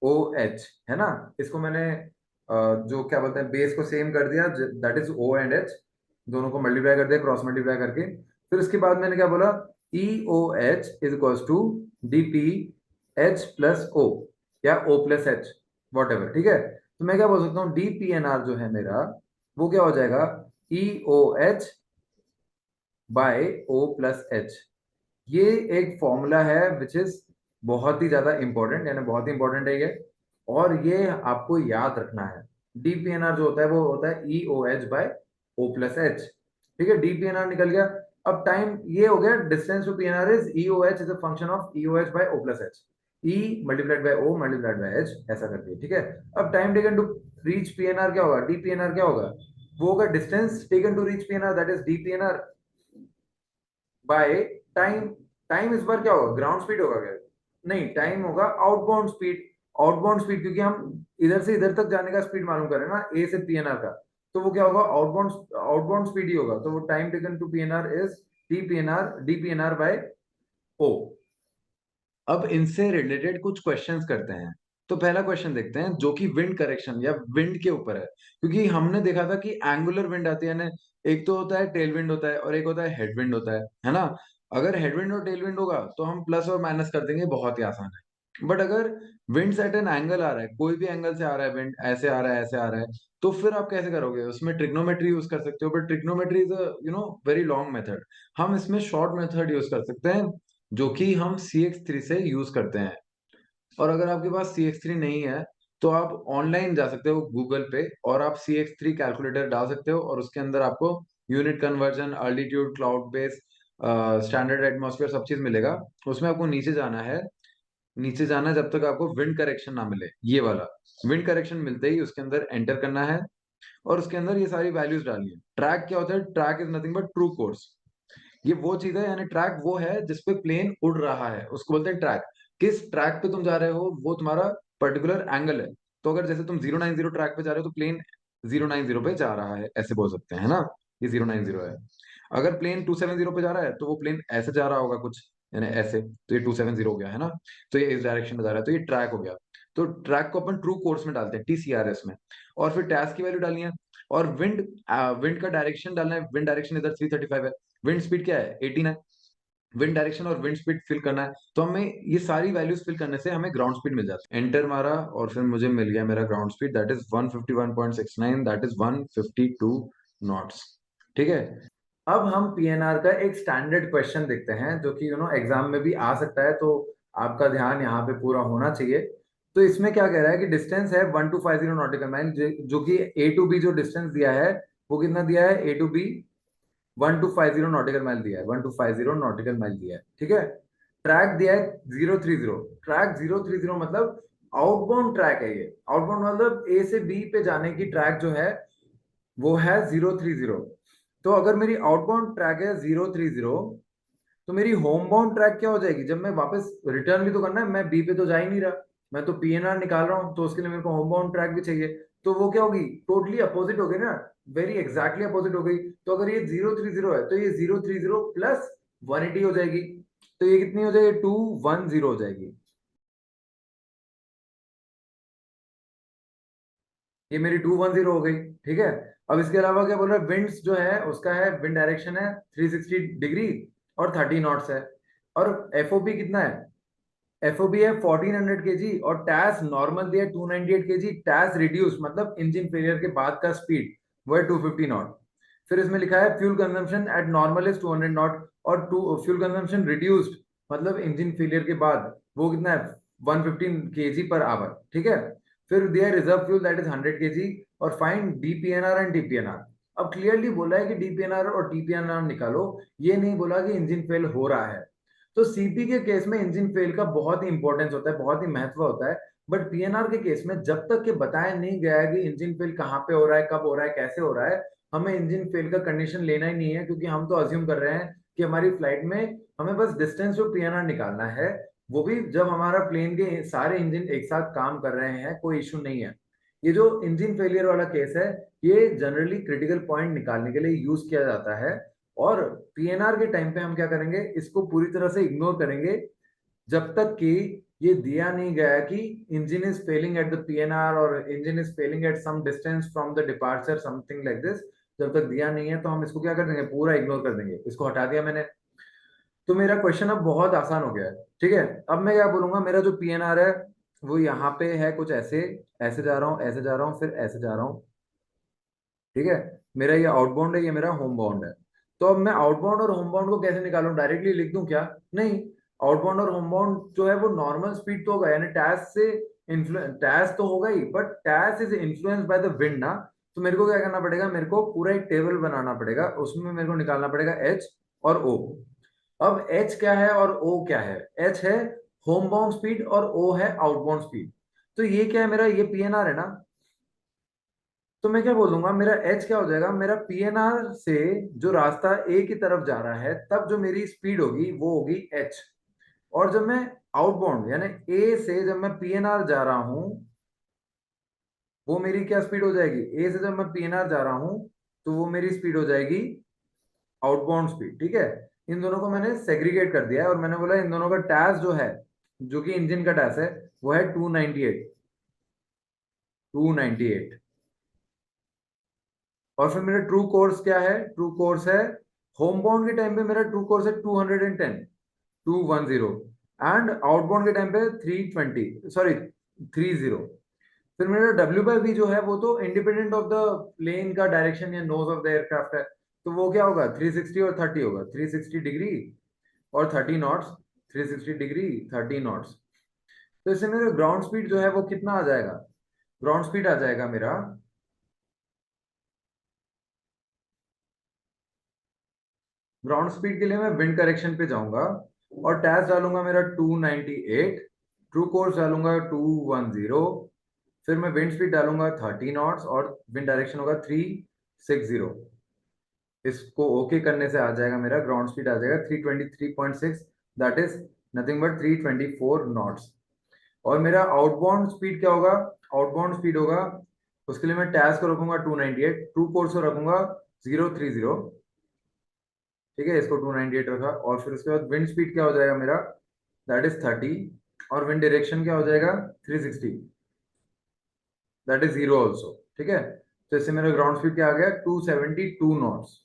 O H, है ना। इसको मैंने जो क्या बोलते हैं बेस को सेम कर दिया, that is O and H, दोनों को मल्टीप्लाई कर दिया क्रॉस मल्टीप्लाई करके। फिर उसके बाद मैंने क्या बोला, E O H is equal to DP H plus O, या O plus H, whatever, ठीक है। तो मैं क्या बोल सकता हूँ, डी पी एन आर जो है मेरा, वो क्या हो जाएगा, E O H by O plus H. ये एक फॉर्मूला है विच इज बहुत ही ज्यादा इंपॉर्टेंट, यानी बहुत ही इंपॉर्टेंट है ये, और ये आपको याद रखना है। डीपीएनआर जो होता है वो होता है E O H by O plus H. ठीक है, डी पी एन आर निकल गया। अब टाइम ये हो गया, distance to P N R is E O H is a function of E O H by O plus H, E multiplied by O multiplied by H, ऐसा करके, ठीक है। अब time taken to reach P N R क्या होगा, D P N R क्या होगा, वो होगा distance taken to reach P N R, that is D P N R by time. Time इस बार क्या होगा, ग्राउंड स्पीड होगा क्या, नहीं, टाइम होगा आउटबाउंड स्पीड। आउटबाउंड स्पीड क्योंकि हम इधर से इधर तक जाने का स्पीड मालूम कर रहे हैं ना, ए से पीएनआर का, तो वो क्या होगा, आउटबाउंड आउटबाउंड स्पीड ही होगा। तो वो time taken to PNR is D P N R by O. अब इनसे रिलेटेड कुछ क्वेश्चंस करते हैं। तो पहला क्वेश्चन देखते हैं जो कि विंड करेक्शन या विंड के ऊपर है, क्योंकि हमने देखा था कि एंगुलर विंड आती है ना, एक तो होता है टेल विंड होता है और एक होता है हेड विंड होता है ना। अगर हेड विंड और टेल विंड होगा तो हम प्लस और माइनस कर देंगे, बहुत ही आसान है। बट अगर विंड एट एन एंगल आ रहा है, कोई भी एंगल से आ रहा है विंड, ऐसे आ रहा है ऐसे आ रहा है, तो फिर आप कैसे करोगे, उसमें ट्रिग्नोमेट्री यूज कर सकते हो, but trigonometry is very long method. हम इसमें शॉर्ट मेथड यूज कर सकते हैं, जो कि हम CX3 से यूज करते हैं। और अगर आपके पास CX3 नहीं है तो आप ऑनलाइन जा सकते हो गूगल पे और आप CX3 कैलकुलेटर डाल सकते हो, और उसके अंदर आपको unit conversion, altitude, cloud base, standard atmosphere, सब चीज मिलेगा। उसमें आपको नीचे जाना है, नीचे जाना है जब तक आपको विंड करेक्शन ना मिले, ये वाला। विंड करेक्शन मिलते ही उसके अंदर एंटर करना है और उसके अंदर ये सारी वैल्यूज डालनी है। ट्रैक क्या होता है, track is nothing but true course. ये वो चीज है, यानी ट्रैक वो है जिसपे प्लेन उड़ रहा है, उसको बोलते हैं ट्रैक। किस ट्रैक पे तुम जा रहे हो वो तुम्हारा पर्टिकुलर एंगल है। तो अगर जैसे तुम 090 ट्रैक पे जा रहे हो तो प्लेन 090 पे जा रहा है, ऐसे बोल सकते हैं, है ना, ये 090 है। अगर प्लेन 270 पे जा रहा है तो वो प्लेन ऐसे जा रहा होगा कुछ, यानी ऐसे, तो ये 270 हो गया, है ना। तो ये इस डायरेक्शन में जा रहा है, तो ये ट्रैक हो गया। तो ट्रैक को अपन ट्रू कोर्स में डालते हैं, TCRS में, और फिर टैस की वैल्यू डालनी है। और विंड विंड का डायरेक्शन डालना है, विंड डायरेक्शन इधर 335 है, विंड स्पीड क्या है 18 है, विंड डायरेक्शन और विंड स्पीड फिल करना है। तो हमें ये सारी वैल्यूज फिल करने से हमें ग्राउंड स्पीड मिल जाती है। एंटर मारा और फिर मुझे मिल गया मेरा ground speed, that is 151.69, that is 152 knots. ठीक है, अब हम पीएनआर का एक स्टैंडर्ड क्वेश्चन देखते हैं जो कि एग्जाम में भी आ सकता है, तो आपका ध्यान यहाँ पे पूरा होना चाहिए। तो इसमें क्या कह रहा है कि डिस्टेंस है 1250 नॉटिकल माइल, जो कि ए टू बी जो डिस्टेंस दिया है वो कितना दिया है, ए टू बी 1250 नॉटिकल माइल दिया है, 1250 नॉटिकल माइल दिया है, ठीक है। ट्रैक दिया है 030, ट्रैक 030 मतलब आउटबाउंड ट्रैक है ये। आउटबाउंड मतलब ए से बी पे जाने की ट्रैक जो है वो है 030। तो अगर मेरी आउटबाउंड ट्रैक है 030, तो मेरी होम बाउंड ट्रैक क्या हो जाएगी, जब मैं वापस रिटर्न भी तो करना है, मैं बी पे तो जा ही नहीं रहा, मैं तो पीएनआर निकाल रहा हूँ, तो उसके लिए मेरे को होम बाउंड ट्रैक भी चाहिए। तो वो क्या होगी, टोटली अपोजिट हो गई ना, वेरी एग्जैक्टली अपोजिट हो गई। तो अगर ये 030 है तो ये 030 प्लस 180 हो जाएगी, तो ये कितनी हो जाएगी, 210 हो जाएगी। ये मेरी 210 हो गई, ठीक है। अब इसके अलावा क्या बोल रहा है, विंड्स जो है उसका है, विंड डायरेक्शन है 360 डिग्री और 30 नॉट्स है। और एफओबी कितना है, एफओबी है 1400 kg, और टैस नॉर्मल दिया 298 kg, टैस रिड्यूस मतलब इंजन फेलियर के बाद का स्पीड वो है 250 नॉट। फिर इसमें लिखा है fuel consumption eight normal is 200 not, और फ्यूल कंजम्पशन रिड्यूस्ड मतलब इंजन फेलियर के बाद वो कितना है, 115 kg पर आवर, ठीक है। फिर दिया reserve fuel that is 100 kg, और फाइंड डीपीएनआर एंड टीपीएनआर। अब क्लियरली बोला है कि डीपीएनआर और टीपीएनआर निकालो, ये नहीं बोला कि इंजन फेल हो रहा है। तो सीपी के केस में इंजन फेल का बहुत ही इंपॉर्टेंस होता है, बहुत ही महत्व होता है। बट पीएनआर के केस में जब तक कि बताया नहीं गया है कि इंजन फेल कहाँ पे हो रहा है, कब हो रहा है, कैसे हो रहा है, हमें इंजन फेल का कंडीशन लेना ही नहीं है, क्योंकि हम तो अज्यूम कर रहे हैं कि हमारी फ्लाइट में हमें बस डिस्टेंस टू पीएनआर निकालना है, वो भी जब हमारा प्लेन के सारे इंजन एक साथ काम कर रहे हैं, कोई इश्यू नहीं है। ये जो इंजन फेलियर वाला केस है, ये जनरली क्रिटिकल पॉइंट निकालने के लिए यूज किया जाता है। और पीएनआर के टाइम पे हम क्या करेंगे, इसको पूरी तरह से इग्नोर करेंगे जब तक कि ये दिया नहीं गया कि engine is failing at the PNR और engine is failing at some distance from the departure, something like this. जब तक दिया नहीं है तो हम इसको क्या कर देंगे, पूरा इग्नोर कर देंगे, इसको हटा दिया मैंने। तो मेरा क्वेश्चन अब बहुत आसान हो गया है, ठीक है। अब मैं क्या बोलूंगा, मेरा जो पीएनआर है वो यहाँ पे है कुछ ऐसे, ऐसे जा रहा हूँ, ऐसे जा रहा हूँ, फिर ऐसे जा रहा हूँ, ठीक है। मेरा ये आउटबाउंड है, ये मेरा होम बाउंड है। तो अब मैं आउटबाउंड और होम बाउंड को कैसे निकालूं, डायरेक्टली लिख दूं क्या, नहीं। आउटबाउंड और होम बाउंड जो है वो नॉर्मल स्पीड तो होगा, यानी टैस से टैस तो होगा ही, but TAS is influenced by the wind ना। तो मेरे को क्या करना पड़ेगा, मेरे को पूरा एक टेबल बनाना पड़ेगा, उसमें मेरे को निकालना पड़ेगा एच और ओ। अब एच क्या है और ओ क्या है? एच है होम बाउंड स्पीड और ओ है आउटबाउंड स्पीड। तो ये क्या है मेरा, ये पीएनआर है ना। तो मैं क्या बोल दूंगा, मेरा एच क्या हो जाएगा, मेरा पीएनआर से जो रास्ता ए की तरफ जा रहा है तब जो मेरी स्पीड होगी वो होगी एच। और जब मैं आउटबाउंड यानी ए से जब मैं पीएनआर जा रहा हूं, वो मेरी क्या स्पीड हो जाएगी, ए से जब मैं पीएनआर जा रहा हूं तो वो मेरी स्पीड हो जाएगी आउटबाउंड स्पीड। ठीक है, इन दोनों को मैंने सेग्रीगेट कर दिया है और मैंने बोला इन दोनों का टैस जो है, जो कि इंजन का टैस है, वो है 298। 298। और फिर मेरा ट्रू कोर्स क्या है, ट्रू कोर्स है होम बाउंड के टाइम पे मेरा ट्रू कोर्स है 210, 210। एंड आउटबाउंड के टाइम पे 320, सॉरी 30। फिर मेरा डब्ल्यू बाई वी जो है वो तो इंडिपेंडेंट ऑफ द प्लेन का डायरेक्शन या नोज ऑफ द एयरक्राफ्ट है, तो वो क्या होगा 360 और 30 होगा, 360 डिग्री और 30 नॉट्स, 360 डिग्री 30 नॉट्स। तो इससे मेरा ग्राउंड स्पीड जो है वो कितना आ जाएगा, ग्राउंड स्पीड आ जाएगा मेरा, ग्राउंड स्पीड के लिए मैं विंड करेक्शन पे जाऊंगा और टैस डालूंगा मेरा 298, ट्रू कोर्स डालूंगा 210, फिर मैं विंड स्पीड डालूंगा 30 नॉट्स और विंड डायरेक्शन होगा 360। इसको ओके करने से आ जाएगा मेरा ग्राउंड स्पीड आ जाएगा 323.6, that is nothing but 324 knots. और मेरा आउटबाउंड स्पीड क्या होगा, आउटबाउंड स्पीड होगा, उसके लिए मैं टैस को रखूंगा 298, ट्रू कोर्स को रखूंगा 030। ठीक है, इसको 298 रखा और फिर उसके बाद विंड स्पीड क्या हो जाएगा मेरा, दैट इज 30, और विंड डायरेक्शन क्या हो जाएगा 360, दैट इज 0 ऑल्सो। ठीक है, तो इससे मेरा ग्राउंड स्पीड क्या आ गया 272 नॉट्स।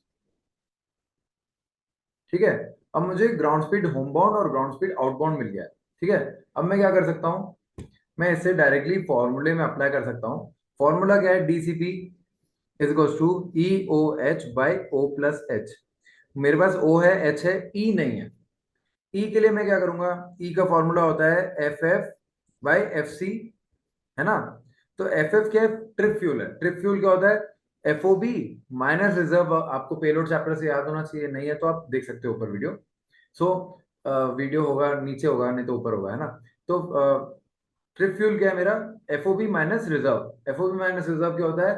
ठीक है, अब मुझे ग्राउंड स्पीड होम बाउंड और ग्राउंड स्पीड आउटबाउंड मिल गया है। ठीक है, अब मैं क्या कर सकता हूँ, मैं इससे डायरेक्टली फॉर्मूले में अप्लाई कर सकता हूँ। फॉर्मूला क्या है, DCP is equals to E O H by O plus H. मेरे पास ओ है, एच है, ई नहीं है। ई के लिए मैं क्या करूंगा, ई का फॉर्मूला होता है F F by F C, है ना। तो एफ एफ क्या है, ट्रिप फ्यूल है। ट्रिप फ्यूल क्या होता है, F O B minus reserve. आपको पेलोड चैप्टर से याद होना चाहिए, नहीं है तो आप देख सकते हो ऊपर वीडियो। सो वीडियो होगा नीचे होगा, नहीं तो ऊपर होगा, है ना। तो ट्रिप फ्यूल क्या है मेरा, F O B minus reserve. F O B minus reserve क्या होता है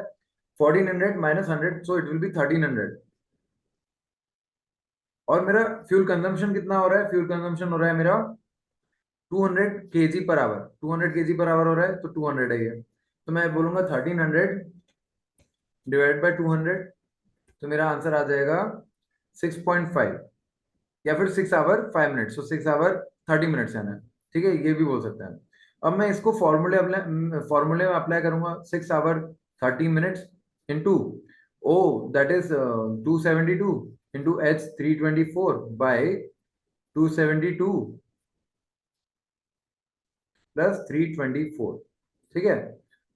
1400 minus 100, so it will be 1300। और मेरा फ्यूल कंजम्पशन कितना हो रहा है, फ्यूल कंजम्पशन हो रहा है मेरा 200 KG per hour. 200 KG per hour हो रहा है तो 200 है ये। तो मैं बोलूंगा 1300 डिवाइड बाय 200, तो मेरा आंसर आ जाएगा 6.5 या फिर 6 hour 5 minute, so 6 hour 30 minutes है ना। ठीक है, ये भी बोल सकते हैं। अब मैं इसको फॉर्मूले में अप्लाई करूंगा 6 hour 30 minutes into O, that is 272 into H 324 by 272 plus 324। ठीक है,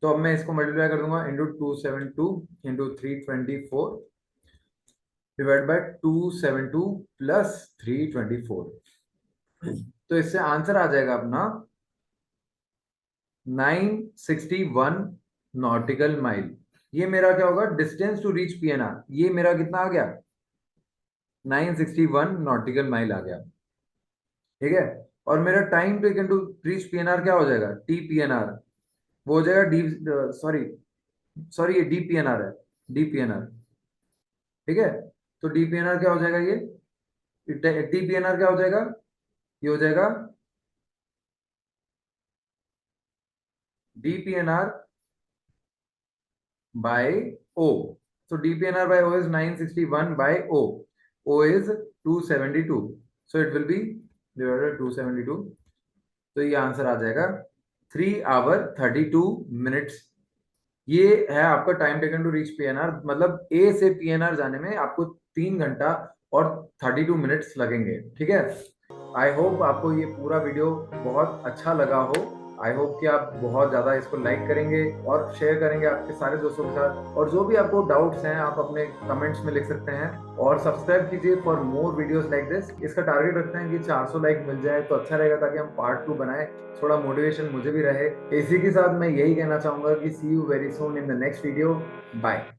तो अब मैं इसको मल्टीप्लाई कर दूंगा into 272 into 324 divide by 272 plus 324। तो इससे आंसर आ जाएगा अपना 961 नॉटिकल माइल। ये मेरा क्या होगा, डिस्टेंस टू रीच पीएनआर, ये मेरा कितना आ गया 961 नॉटिकल माइल आ गया। ठीक है, और मेरा time taken to reach PNR क्या हो जाएगा, टी पीएनआर, वो हो जाएगा डी, सॉरी सॉरी ये डी पीएनआर है, डी पीएनआर। ठीक है, तो डी पीएनआर क्या हो जाएगा, ये टी पीएनआर क्या हो जाएगा, ये हो जाएगा D PNR by O. so dpnr by o is 961 by o is 272, so it will be divided by 272। तो ये आंसर आ जाएगा 3 आवर 32 मिनट्स। ये है आपका time taken to reach PNR, मतलब ए से पीएनआर जाने में आपको 3 घंटा और 32 मिनट्स लगेंगे। ठीक है, आई होप आपको ये पूरा वीडियो बहुत अच्छा लगा हो। आई होप कि आप बहुत ज्यादा इसको लाइक करेंगे और शेयर करेंगे आपके सारे दोस्तों के साथ। और जो भी आपको डाउट्स हैं आप अपने कमेंट्स में लिख सकते हैं और सब्सक्राइब कीजिए for more videos like this. इसका टारगेट रखते हैं कि 400 लाइक मिल जाए तो अच्छा रहेगा, ताकि हम पार्ट 2 बनाए, थोड़ा मोटिवेशन मुझे भी रहे। इसी के साथ मैं यही कहना चाहूंगा कि see you very soon in the next video. Bye.